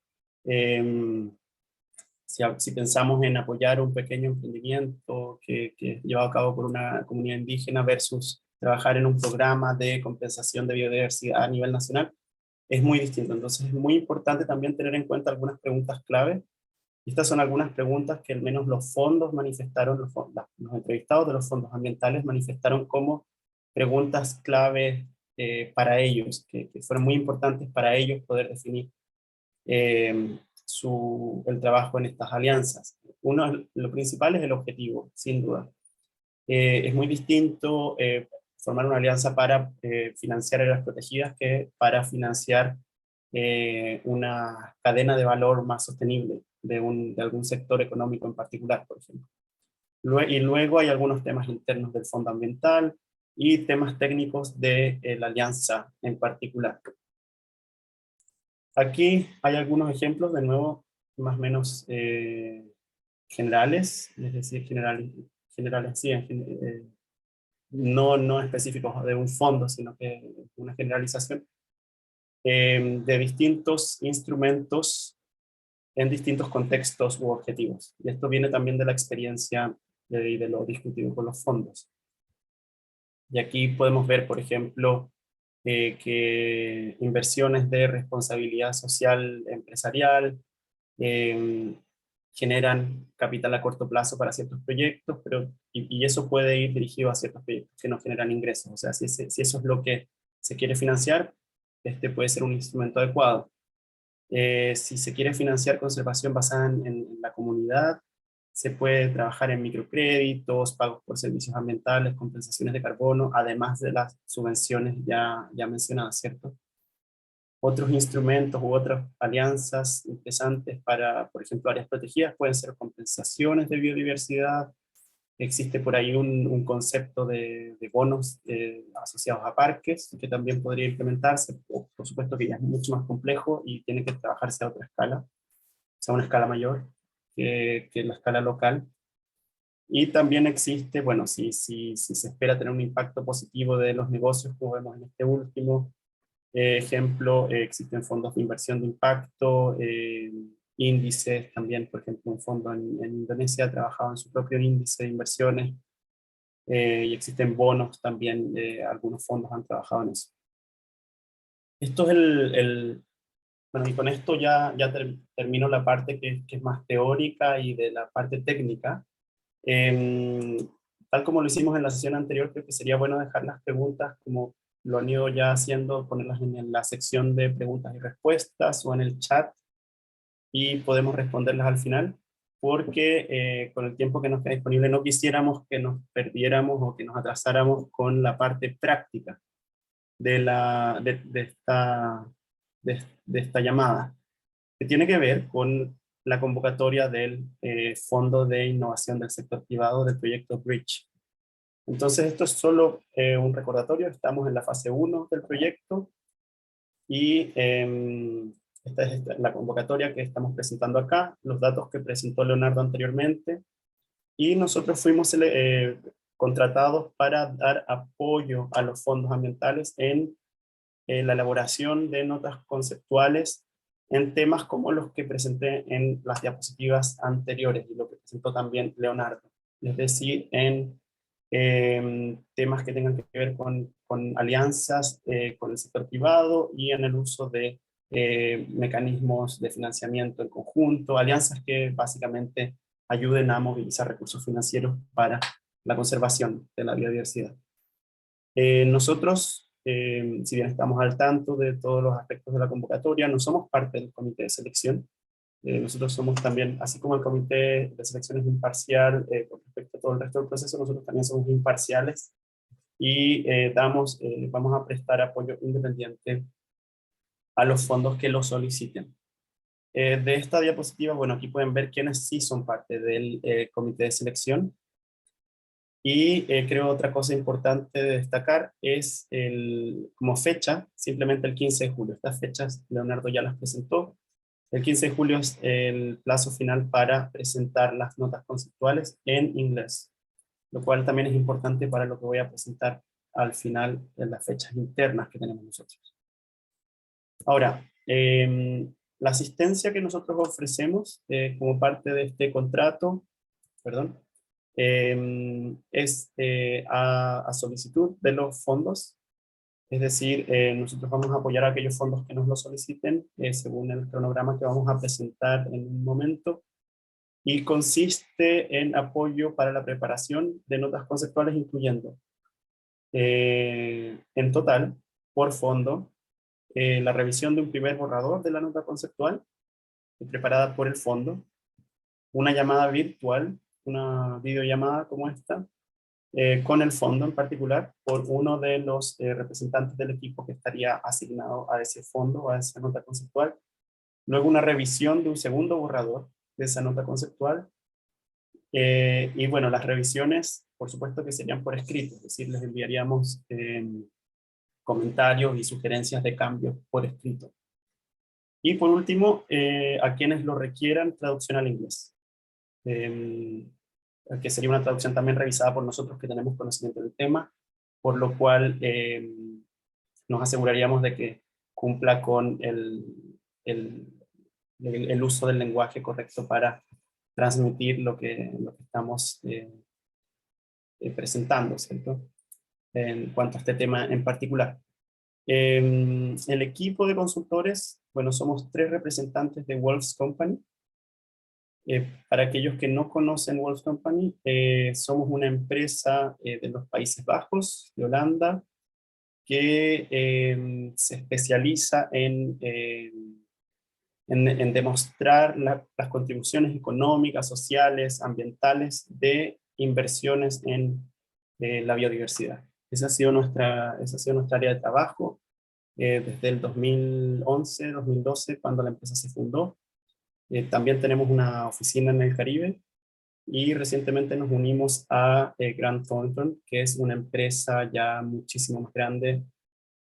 Si pensamos en apoyar un pequeño emprendimiento que es llevado a cabo por una comunidad indígena versus trabajar en un programa de compensación de biodiversidad a nivel nacional, es muy distinto. Entonces es muy importante también tener en cuenta algunas preguntas clave. Estas son algunas preguntas que al menos los fondos manifestaron, los entrevistados de los fondos ambientales manifestaron como preguntas clave para ellos, que fueron muy importantes para ellos poder definir el trabajo en estas alianzas. Lo principal es el objetivo, sin duda. Es muy distinto formar una alianza para financiar áreas protegidas que para financiar una cadena de valor más sostenible de algún sector económico en particular, por ejemplo. Y luego hay algunos temas internos del fondo ambiental y temas técnicos de la alianza en particular. Aquí hay algunos ejemplos, de nuevo, más o menos generales, es decir, generales sí, no específicos de un fondo, sino que una generalización de distintos instrumentos en distintos contextos u objetivos. Y esto viene también de la experiencia y de lo discutido con los fondos. Y aquí podemos ver, por ejemplo, que inversiones de responsabilidad social empresarial generan capital a corto plazo para ciertos proyectos, y eso puede ir dirigido a ciertos proyectos que no generan ingresos. O sea, si eso es lo que se quiere financiar, este puede ser un instrumento adecuado. Si se quiere financiar conservación basada en la comunidad, se puede trabajar en microcréditos, pagos por servicios ambientales, compensaciones de carbono, además de las subvenciones ya mencionadas, ¿cierto? Otros instrumentos u otras alianzas interesantes para, por ejemplo, áreas protegidas pueden ser compensaciones de biodiversidad. Existe por ahí un concepto de bonos asociados a parques que también podría implementarse. Por supuesto que ya es mucho más complejo y tiene que trabajarse a otra escala, o sea, una escala mayor que la escala local. Y también existe, bueno, si se espera tener un impacto positivo de los negocios, como vemos en este último ejemplo, existen fondos de inversión de impacto, índices también, por ejemplo, un fondo en Indonesia ha trabajado en su propio índice de inversiones, y existen bonos también, algunos fondos han trabajado en eso. Esto es bueno, y con esto ya termino la parte que es más teórica y de la parte técnica. Em, Tal como lo hicimos en la sesión anterior, creo que sería bueno dejar las preguntas como lo han ido ya haciendo, ponerlas en la sección de preguntas y respuestas o en el chat, y podemos responderlas al final, porque con el tiempo que nos queda disponible no quisiéramos que nos perdiéramos o que nos atrasáramos con la parte práctica de esta llamada, que tiene que ver con la convocatoria del Fondo de Innovación del Sector Privado del proyecto Bridge. Entonces, esto es solo un recordatorio. Estamos en la fase 1 del proyecto y esta es la convocatoria que estamos presentando acá, los datos que presentó Leonardo anteriormente, y nosotros fuimos contratados para dar apoyo a los fondos ambientales en la elaboración de notas conceptuales en temas como los que presenté en las diapositivas anteriores y lo que presentó también Leonardo, es decir, en temas que tengan que ver con alianzas con el sector privado y en el uso de mecanismos de financiamiento en conjunto, alianzas que básicamente ayuden a movilizar recursos financieros para la conservación de la biodiversidad. Nosotros, si bien estamos al tanto de todos los aspectos de la convocatoria, no somos parte del comité de selección. Nosotros somos también, así como el comité de selección es imparcial con respecto a todo el resto del proceso, nosotros también somos imparciales y vamos a prestar apoyo independiente a los fondos que lo soliciten. De esta diapositiva, bueno, aquí pueden ver quiénes sí son parte del comité de selección. Y creo otra cosa importante de destacar es como fecha, simplemente el 15 de julio. Estas fechas Leonardo ya las presentó. El 15 de julio es el plazo final para presentar las notas conceptuales en inglés, lo cual también es importante para lo que voy a presentar al final de las fechas internas que tenemos nosotros. Ahora, la asistencia que nosotros ofrecemos como parte de este contrato, perdón, es a solicitud de los fondos, es decir, nosotros vamos a apoyar a aquellos fondos que nos lo soliciten según el cronograma que vamos a presentar en un momento, y consiste en apoyo para la preparación de notas conceptuales, incluyendo en total, por fondo, la revisión de un primer borrador de la nota conceptual, preparada por el fondo, una llamada virtual, una videollamada como esta, con el fondo en particular, por uno de los representantes del equipo que estaría asignado a ese fondo, a esa nota conceptual. Luego una revisión de un segundo borrador de esa nota conceptual. Y bueno, las revisiones, por supuesto que serían por escrito, es decir, les enviaríamos comentarios y sugerencias de cambios por escrito. Y por último, a quienes lo requieran, traducción al inglés. Que sería una traducción también revisada por nosotros que tenemos conocimiento del tema, por lo cual nos aseguraríamos de que cumpla con el uso del lenguaje correcto para transmitir lo que estamos presentando, ¿cierto? En cuanto a este tema en particular. El equipo de consultores, bueno, somos 3 representantes de Wolf's Company. Para aquellos que no conocen Wolf's Company, somos una empresa de los Países Bajos, de Holanda, que se especializa en demostrar las contribuciones económicas, sociales, ambientales de inversiones en la biodiversidad. Esa ha sido nuestra área de trabajo desde el 2011, 2012, cuando la empresa se fundó. También tenemos una oficina en el Caribe y recientemente nos unimos a Grant Thornton, que es una empresa ya muchísimo más grande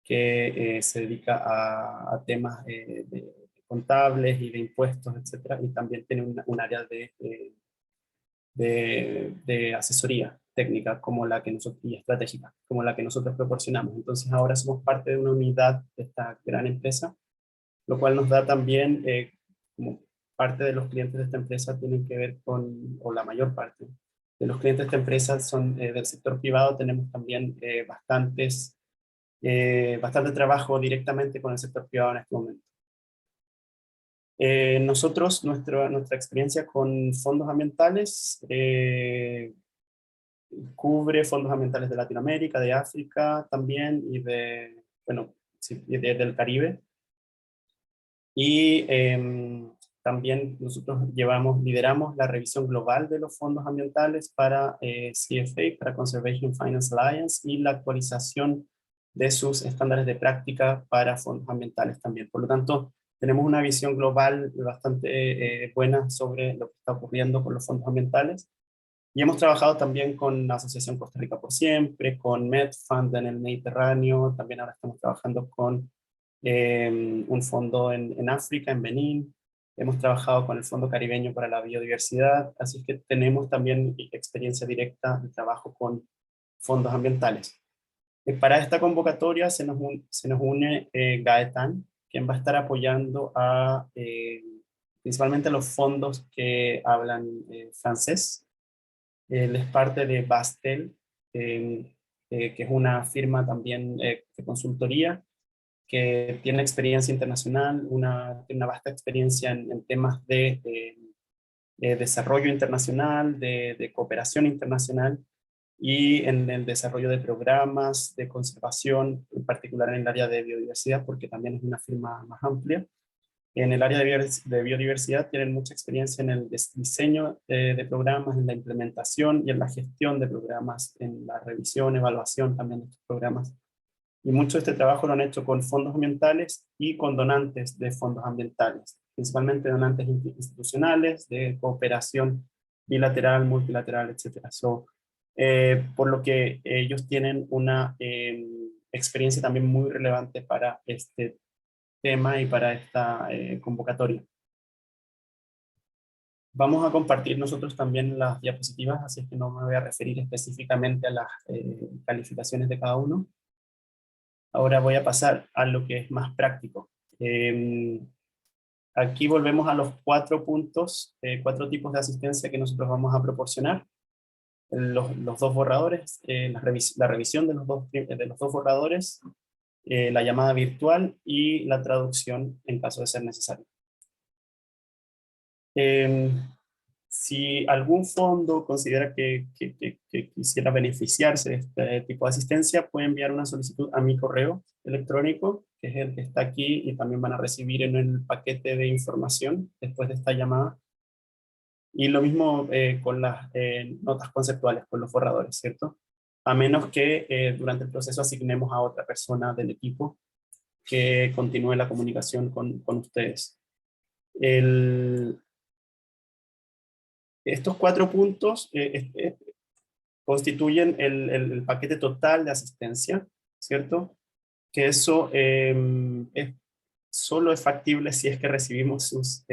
que se dedica a temas de contables y de impuestos, etcétera, y también tiene un área de asesoría técnica como la que nosotros, y estratégica, como la que nosotros proporcionamos. Entonces ahora somos parte de una unidad de esta gran empresa, lo cual nos da también, como parte de los clientes de esta empresa tienen que ver con, o la mayor parte de los clientes de esta empresa son del sector privado, tenemos también bastante trabajo directamente con el sector privado en este momento. Nosotros, nuestra experiencia con fondos ambientales cubre fondos ambientales de Latinoamérica, de África también, y bueno, sí, del Caribe. Y también nosotros lideramos la revisión global de los fondos ambientales para CFA, para Conservation Finance Alliance, y la actualización de sus estándares de práctica para fondos ambientales también. Por lo tanto, tenemos una visión global bastante buena sobre lo que está ocurriendo con los fondos ambientales. Y hemos trabajado también con la Asociación Costa Rica por Siempre, con MedFund en el Mediterráneo, también ahora estamos trabajando con un fondo en África, en Benín. Hemos trabajado con el Fondo Caribeño para la Biodiversidad, así es que tenemos también experiencia directa de trabajo con fondos ambientales. Para esta convocatoria se nos une Gaetan, quien va a estar apoyando principalmente a los fondos que hablan francés. Él es parte de Bastel, que es una firma también de consultoría, que tiene experiencia internacional, tiene una vasta experiencia en temas de desarrollo internacional, de cooperación internacional y en el desarrollo de programas de conservación, en particular en el área de biodiversidad, porque también es una firma más amplia. En el área de biodiversidad tienen mucha experiencia en el diseño de programas, en la implementación y en la gestión de programas, en la revisión, evaluación también de estos programas. Y mucho de este trabajo lo han hecho con fondos ambientales y con donantes de fondos ambientales, principalmente donantes institucionales, de cooperación bilateral, multilateral, etc. Por lo que ellos tienen una experiencia también muy relevante para este tema y para esta convocatoria. Vamos a compartir nosotros también las diapositivas, así es que no me voy a referir específicamente a las calificaciones de cada uno. Ahora voy a pasar a lo que es más práctico. Aquí volvemos a los 4 puntos, 4 tipos de asistencia que nosotros vamos a proporcionar. Los 2 borradores, la revisión de los dos borradores, la llamada virtual y la traducción en caso de ser necesario. Si algún fondo considera que quisiera beneficiarse de este tipo de asistencia, puede enviar una solicitud a mi correo electrónico, que es el que está aquí, y también van a recibir en el paquete de información después de esta llamada. Y lo mismo con las notas conceptuales, con los borradores, ¿cierto? A menos que durante el proceso asignemos a otra persona del equipo que continúe la comunicación con ustedes. Estos 4 puntos constituyen el paquete total de asistencia, ¿cierto? Que eso solo es factible si es que recibimos sus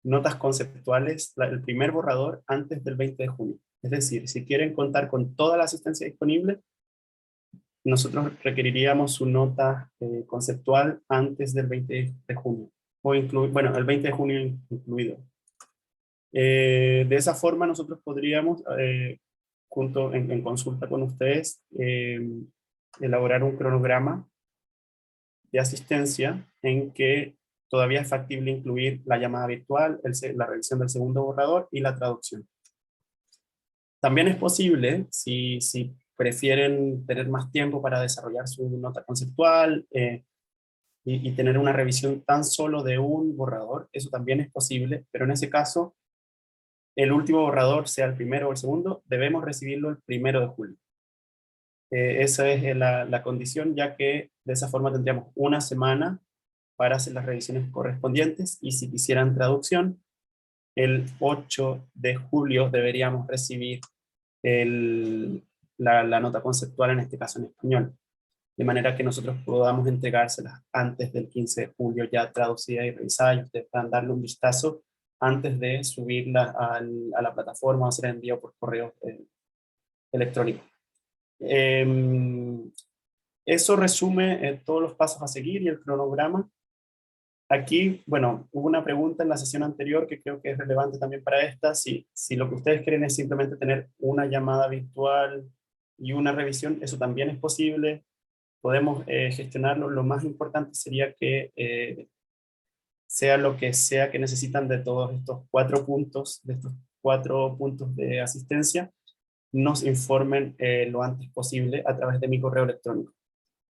notas conceptuales, el primer borrador, antes del 20 de junio. Es decir, si quieren contar con toda la asistencia disponible, nosotros requeriríamos su nota conceptual antes del 20 de junio, o bueno, el 20 de junio incluido. De esa forma nosotros podríamos, junto en consulta con ustedes, elaborar un cronograma de asistencia en que todavía es factible incluir la llamada virtual, la revisión del segundo borrador y la traducción. También es posible, si prefieren tener más tiempo para desarrollar su nota conceptual y tener una revisión tan solo de un borrador, eso también es posible, pero en ese caso, el último borrador, sea el primero o el segundo, debemos recibirlo el 1 de julio. Esa es la condición, ya que de esa forma tendríamos una semana para hacer las revisiones correspondientes, y si quisieran traducción, el 8 de julio deberíamos recibir la nota conceptual, en este caso en español, de manera que nosotros podamos entregárselas antes del 15 de julio ya traducida y revisada, y ustedes puedan darle un vistazo antes de subirla a la plataforma o hacer el envío por correo electrónico. Eso resume todos los pasos a seguir y el cronograma. Aquí, bueno, hubo una pregunta en la sesión anterior que creo que es relevante también para esta. Si lo que ustedes quieren es simplemente tener una llamada virtual y una revisión, eso también es posible. Podemos gestionarlo. Lo más importante sería que sea lo que sea que necesitan de todos estos 4 puntos, de estos 4 puntos de asistencia, nos informen lo antes posible a través de mi correo electrónico.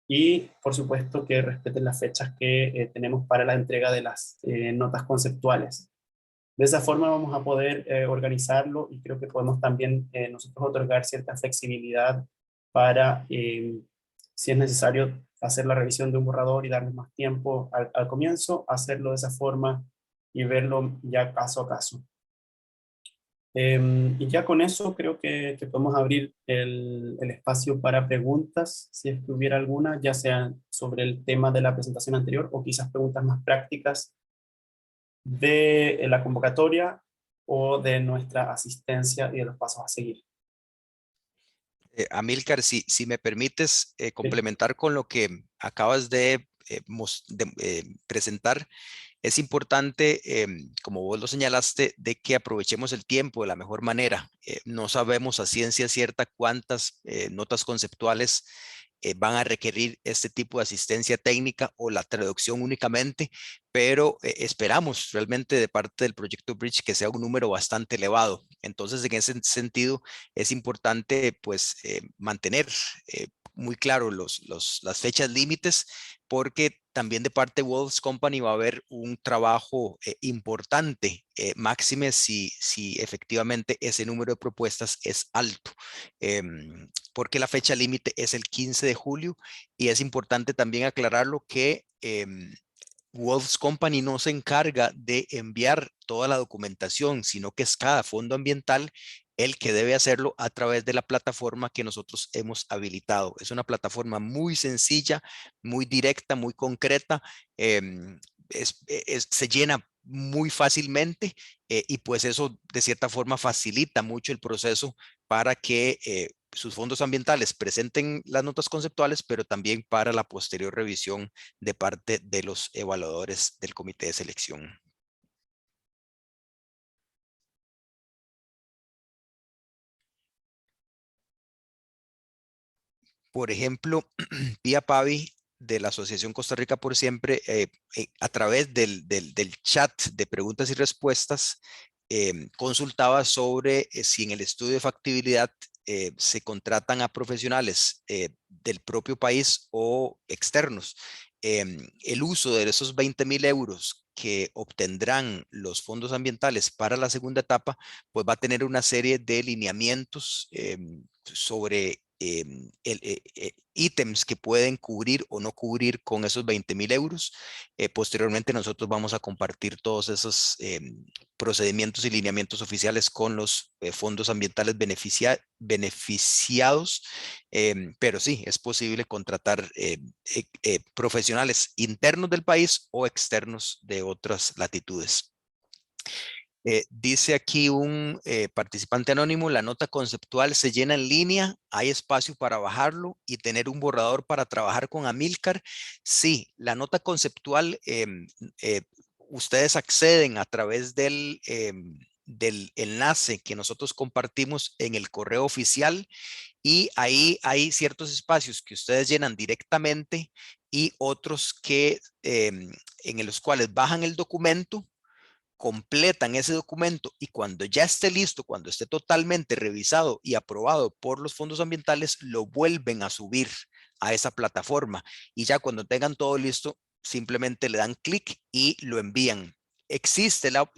Y, por supuesto, que respeten las fechas que tenemos para la entrega de las notas conceptuales. De esa forma vamos a poder organizarlo, y creo que podemos también nosotros otorgar cierta flexibilidad para, si es necesario, hacer la revisión de un borrador y darles más tiempo al comienzo, hacerlo de esa forma y verlo ya caso a caso. Y ya con eso creo que podemos abrir el espacio para preguntas, si es que hubiera alguna, ya sea sobre el tema de la presentación anterior o quizás preguntas más prácticas de la convocatoria o de nuestra asistencia y de los pasos a seguir. Amílcar, si me permites Sí. complementar con lo que acabas de presentar, es importante, como vos lo señalaste, de que aprovechemos el tiempo de la mejor manera. No sabemos a ciencia cierta cuántas notas conceptuales van a requerir este tipo de asistencia técnica o la traducción únicamente, pero esperamos realmente de parte del proyecto Bridge que sea un número bastante elevado. Entonces, en ese sentido, es importante pues mantener muy claro las fechas límites, porque también de parte de Wolves Company va a haber un trabajo importante, máxime si efectivamente ese número de propuestas es alto, porque la fecha límite es el 15 de julio, y es importante también aclararlo que Wolves Company no se encarga de enviar toda la documentación, sino que es cada fondo ambiental el que debe hacerlo a través de la plataforma que nosotros hemos habilitado. Es una plataforma muy sencilla, muy directa, muy concreta. Se llena muy fácilmente, y pues eso de cierta forma facilita mucho el proceso para que sus fondos ambientales presenten las notas conceptuales, pero también para la posterior revisión de parte de los evaluadores del comité de selección. Por ejemplo, Pia Pavi de la Asociación Costa Rica por Siempre, a través del chat de preguntas y respuestas, consultaba sobre si en el estudio de factibilidad se contratan a profesionales del propio país o externos. El uso de esos 20.000 euros que obtendrán los fondos ambientales para la segunda etapa, pues va a tener una serie de lineamientos sobre ítems que pueden cubrir o no cubrir con esos 20.000 euros. Posteriormente nosotros vamos a compartir todos esos procedimientos y lineamientos oficiales con los fondos ambientales beneficiados, pero sí, es posible contratar profesionales internos del país o externos de otras latitudes. Dice aquí un participante anónimo, la nota conceptual se llena en línea, hay espacio para bajarlo y tener un borrador para trabajar con Amilcar. Sí, la nota conceptual, ustedes acceden a través del enlace que nosotros compartimos en el correo oficial y ahí hay ciertos espacios que ustedes llenan directamente y otros que en los cuales bajan el documento, completan ese documento y cuando ya esté listo, cuando esté totalmente revisado y aprobado por los fondos ambientales, lo vuelven a subir a esa plataforma y ya cuando tengan todo listo, simplemente le dan clic y lo envían. Existe la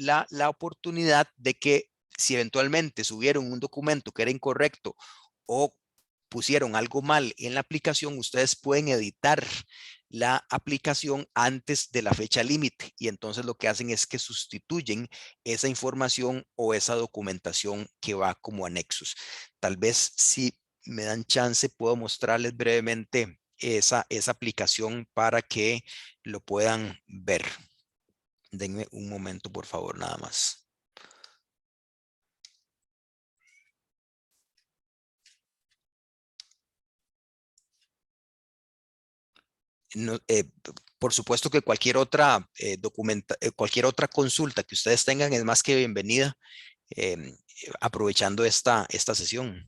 oportunidad de que si eventualmente subieron un documento que era incorrecto o pusieron algo mal en la aplicación, ustedes pueden editar la aplicación antes de la fecha límite y entonces lo que hacen es que sustituyen esa información o esa documentación que va como anexos. Tal vez si me dan chance puedo mostrarles brevemente esa aplicación para que lo puedan ver. Denme un momento, por favor, nada más. No, por supuesto que cualquier otra cualquier otra consulta que ustedes tengan es más que bienvenida, aprovechando esta sesión.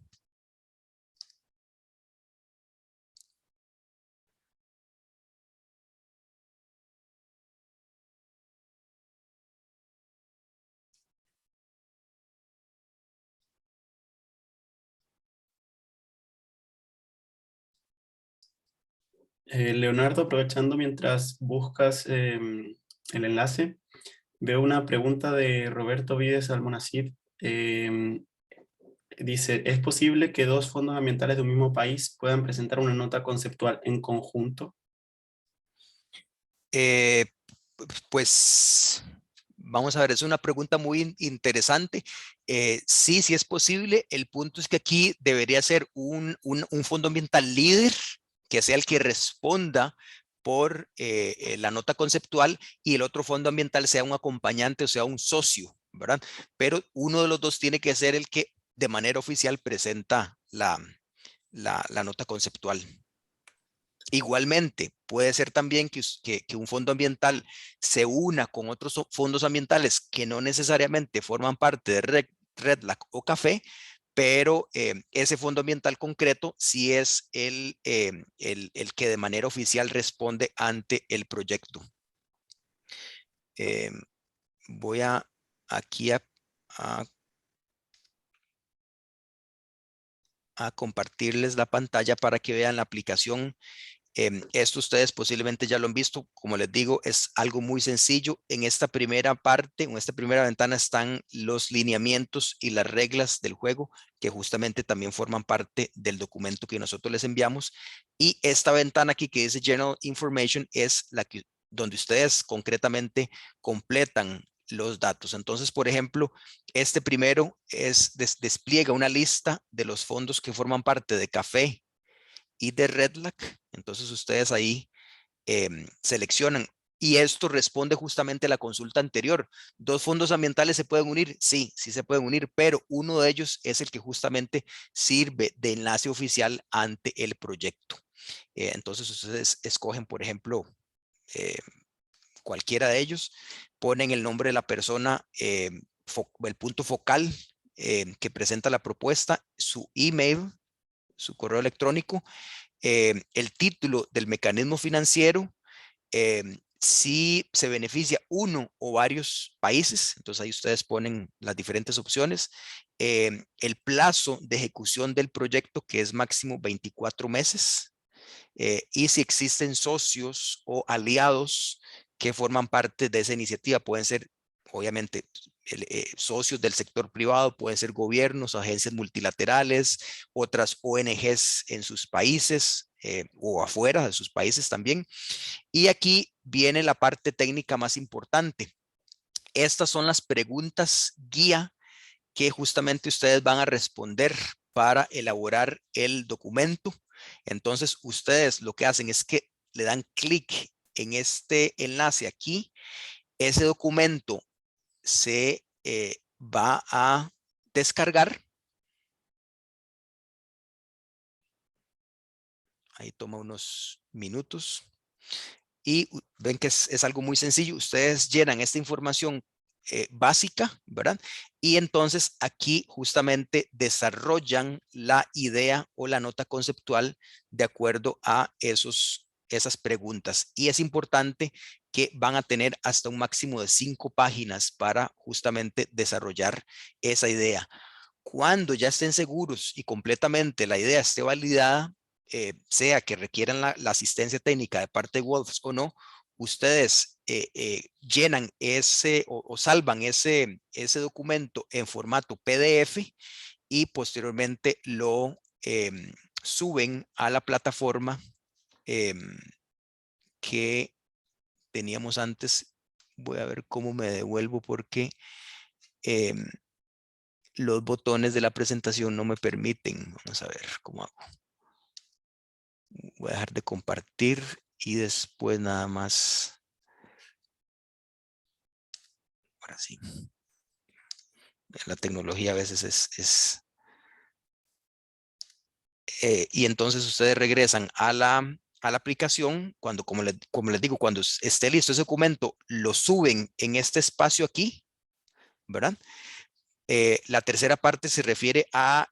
Leonardo, aprovechando mientras buscas el enlace, veo una pregunta de Roberto Vides Almonacid. Dice, ¿es posible que dos fondos ambientales de un mismo país puedan presentar una nota conceptual en conjunto? Eh, pues vamos a ver, es una pregunta muy interesante. Sí, sí es posible. El punto es que aquí debería ser un fondo ambiental líder que sea el que responda por la nota conceptual y el otro fondo ambiental sea un acompañante o sea un socio, ¿verdad? Pero uno de los dos tiene que ser el que de manera oficial presenta la nota conceptual. Igualmente, puede ser también que un fondo ambiental se una con otros fondos ambientales que no necesariamente forman parte de REDLAC o CAFE, pero ese fondo ambiental concreto sí es el que de manera oficial responde ante el proyecto. Voy aquí a compartirles la pantalla para que vean la aplicación. Esto ustedes posiblemente ya lo han visto, como les digo, es algo muy sencillo. En esta primera parte, en esta primera ventana están los lineamientos y las reglas del juego, que justamente también forman parte del documento que nosotros les enviamos. Y esta ventana aquí que dice General Information es la que, donde ustedes concretamente completan los datos. Entonces, por ejemplo, este primero despliega una lista de los fondos que forman parte de CAFE y de REDLAC. Entonces ustedes ahí seleccionan y esto responde justamente a la consulta anterior. ¿Dos fondos ambientales se pueden unir? Sí, sí se pueden unir, pero uno de ellos es el que justamente sirve de enlace oficial ante el proyecto. Entonces ustedes escogen, por ejemplo, cualquiera de ellos, ponen el nombre de la persona, el punto focal que presenta la propuesta, su email, su correo electrónico, el título del mecanismo financiero, Si se beneficia uno o varios países, entonces ahí ustedes ponen las diferentes opciones. El plazo de ejecución del proyecto, que es máximo 24 meses. Y si existen socios o aliados que forman parte de esa iniciativa, pueden ser obviamente socios del sector privado, pueden ser gobiernos, agencias multilaterales, otras ONGs en sus países o afuera de sus países también. Y aquí viene la parte técnica más importante. Estas son las preguntas guía que justamente ustedes van a responder para elaborar el documento. Entonces, ustedes lo que hacen es que le dan clic en este enlace aquí. Ese documento se va a descargar. Ahí toma unos minutos. Y ven que es algo muy sencillo. Ustedes llenan esta información básica, ¿verdad? Y entonces aquí justamente desarrollan la idea o la nota conceptual de acuerdo a esas preguntas. Y es importante que van a tener hasta un máximo de 5 páginas para justamente desarrollar esa idea. Cuando ya estén seguros y completamente la idea esté validada, sea que requieran la asistencia técnica de parte de Wolfs o no, ustedes llenan o salvan ese documento en formato PDF y posteriormente lo suben a la plataforma que teníamos antes. Voy a ver cómo me devuelvo porque los botones de la presentación no me permiten. Vamos a ver cómo hago. Voy a dejar de compartir y después nada más. Ahora sí. La tecnología a veces y entonces ustedes regresan a la aplicación cuando, como les digo, cuando esté listo ese documento, lo suben en este espacio aquí, ¿verdad? La tercera parte se refiere a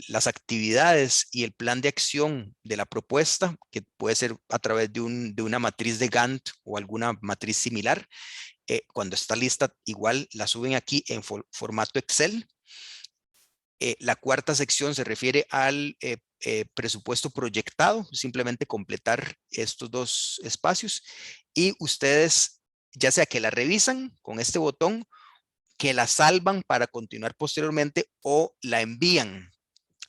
las actividades y el plan de acción de la propuesta, que puede ser a través de una matriz de Gantt o alguna matriz similar. Cuando está lista, igual la suben aquí en formato Excel. La cuarta sección se refiere al presupuesto proyectado, simplemente completar estos dos espacios. Y ustedes, ya sea que la revisan con este botón, que la salvan para continuar posteriormente o la envían.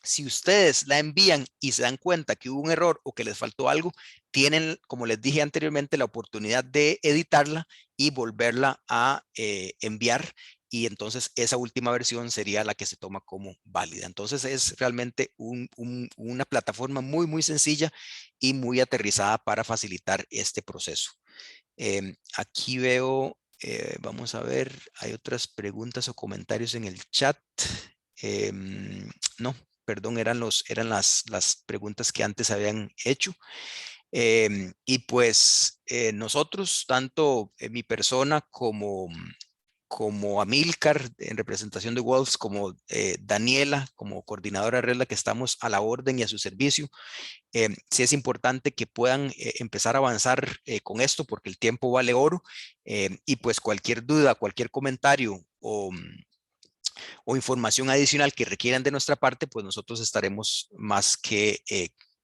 Si ustedes la envían y se dan cuenta que hubo un error o que les faltó algo, tienen, como les dije anteriormente, la oportunidad de editarla y volverla a enviar. Y entonces esa última versión sería la que se toma como válida. Entonces es realmente una plataforma muy, muy sencilla y muy aterrizada para facilitar este proceso. Aquí veo, vamos a ver, hay otras preguntas o comentarios en el chat. No, perdón, eran las preguntas que antes habían hecho. Y pues nosotros, tanto mi persona como Amílcar en representación de Wolves, como Daniela como coordinadora de red, que estamos a la orden y a su servicio. Sí es importante que puedan empezar a avanzar con esto porque el tiempo vale oro. Y pues cualquier duda, cualquier comentario o información adicional que requieran de nuestra parte, pues nosotros estaremos más que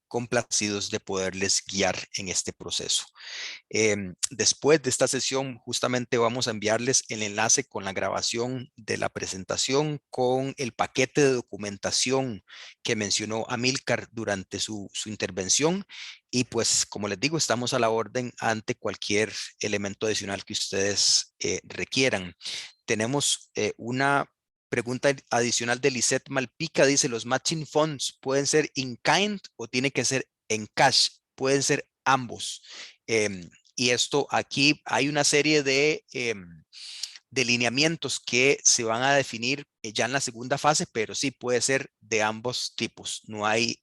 complacidos de poderles guiar en este proceso. Después de esta sesión, justamente vamos a enviarles el enlace con la grabación de la presentación, con el paquete de documentación que mencionó Amílcar durante su intervención. Y pues, como les digo, estamos a la orden ante cualquier elemento adicional que ustedes requieran. Tenemos una pregunta adicional de Lisette Malpica. Dice, ¿los matching funds pueden ser in kind o tiene que ser en cash? Pueden ser ambos. Y esto aquí hay una serie de lineamientos que se van a definir ya en la segunda fase, pero sí puede ser de ambos tipos. No hay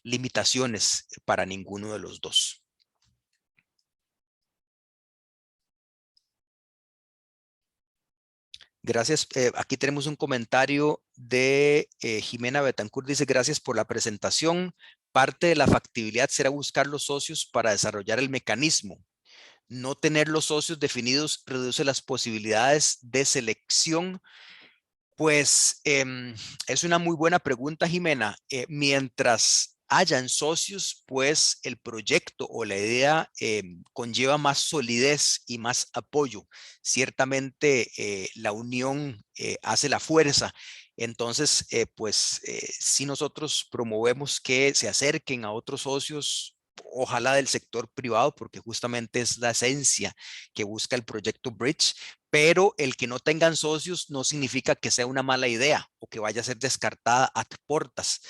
limitaciones para ninguno de los dos. Gracias. Aquí tenemos un comentario de Jimena Betancourt. Dice, gracias por la presentación. Parte de la factibilidad será buscar los socios para desarrollar el mecanismo. no tener los socios definidos reduce las posibilidades de selección. Pues es una muy buena pregunta, Jimena. Mientras hayan socios, pues el proyecto o la idea conlleva más solidez y más apoyo. Ciertamente la unión hace la fuerza. Entonces, si nosotros promovemos que se acerquen a otros socios, ojalá del sector privado, porque justamente es la esencia que busca el proyecto Bridge, pero el que no tengan socios no significa que sea una mala idea o que vaya a ser descartada a portas.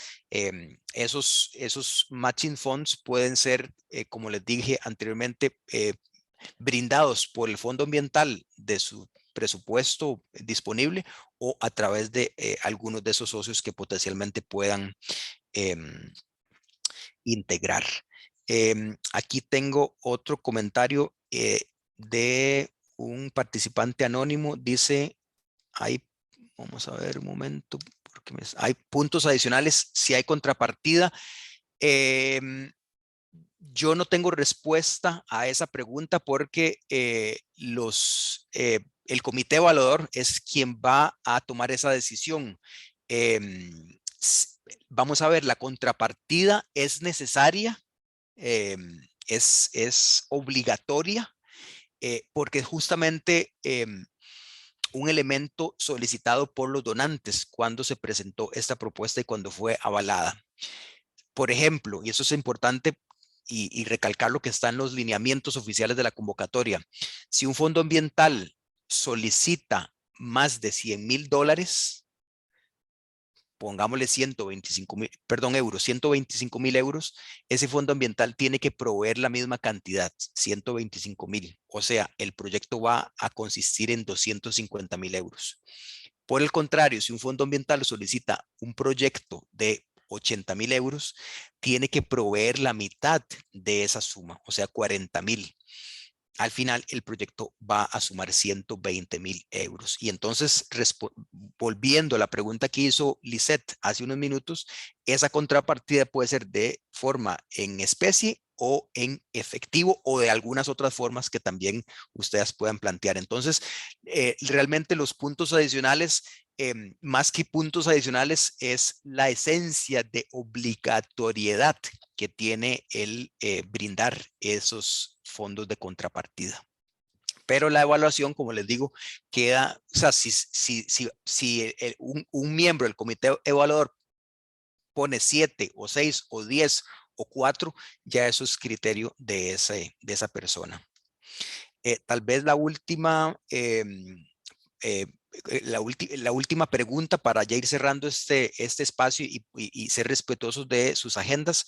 Esos matching funds pueden ser, como les dije anteriormente, brindados por el Fondo Ambiental de su presupuesto disponible o a través de algunos de esos socios que potencialmente puedan integrar. Aquí tengo otro comentario de un participante anónimo. Dice, vamos a ver un momento, porque hay puntos adicionales si hay contrapartida. Yo no tengo respuesta a esa pregunta porque el comité evaluador es quien va a tomar esa decisión. Vamos a ver, la contrapartida es necesaria, es obligatoria, porque justamente un elemento solicitado por los donantes cuando se presentó esta propuesta y cuando fue avalada. Por ejemplo, y eso es importante y recalcar lo que está en los lineamientos oficiales de la convocatoria, si un fondo ambiental solicita más de $100,000, pongámosle 125,000, perdón, euros, 125,000 euros, ese fondo ambiental tiene que proveer la misma cantidad, 125,000. O sea, el proyecto va a consistir en 250,000 euros. Por el contrario, si un fondo ambiental solicita un proyecto de 80,000 euros, tiene que proveer la mitad de esa suma, o sea, 40,000. Al final, el proyecto va a sumar 120,000 euros. Y entonces, volviendo a la pregunta que hizo Lisette hace unos minutos, esa contrapartida puede ser de forma en especie o en efectivo o de algunas otras formas que también ustedes puedan plantear. Entonces, realmente los puntos adicionales, más que puntos adicionales, es la esencia de obligatoriedad que tiene el brindar esos fondos de contrapartida. Pero la evaluación, como les digo, queda, o sea, si un miembro del comité evaluador pone 7 o 6 o 10 o 4, ya eso es criterio de esa persona. Tal vez la última, la última pregunta para ya ir cerrando este espacio y ser respetuosos de sus agendas.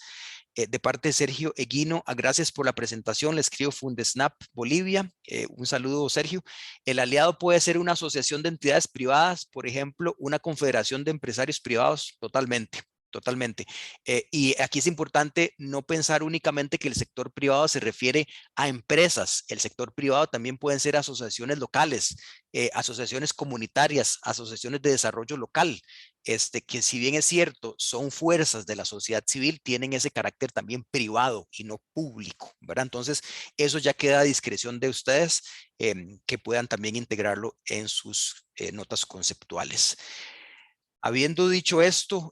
De parte de Sergio Eguino, gracias por la presentación. Le escribo Fundesnap Bolivia. Un saludo, Sergio. El aliado puede ser una asociación de entidades privadas, por ejemplo, una confederación de empresarios privados, totalmente. Totalmente. Y aquí es importante no pensar únicamente que el sector privado se refiere a empresas. El sector privado también pueden ser asociaciones locales, asociaciones comunitarias, asociaciones de desarrollo local, que si bien es cierto, son fuerzas de la sociedad civil, tienen ese carácter también privado y no público, ¿verdad? Entonces, eso ya queda a discreción de ustedes, que puedan también integrarlo en sus notas conceptuales. Habiendo dicho esto,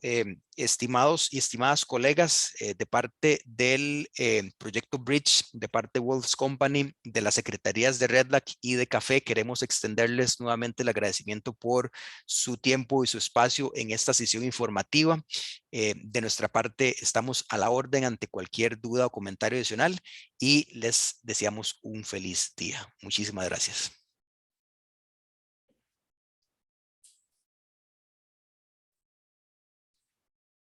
estimados y estimadas colegas, de parte del proyecto Bridge, de parte de Wolves Company, de las secretarías de Redlac y de Café, queremos extenderles nuevamente el agradecimiento por su tiempo y su espacio en esta sesión informativa. De nuestra parte, estamos a la orden ante cualquier duda o comentario adicional y les deseamos un feliz día. Muchísimas gracias.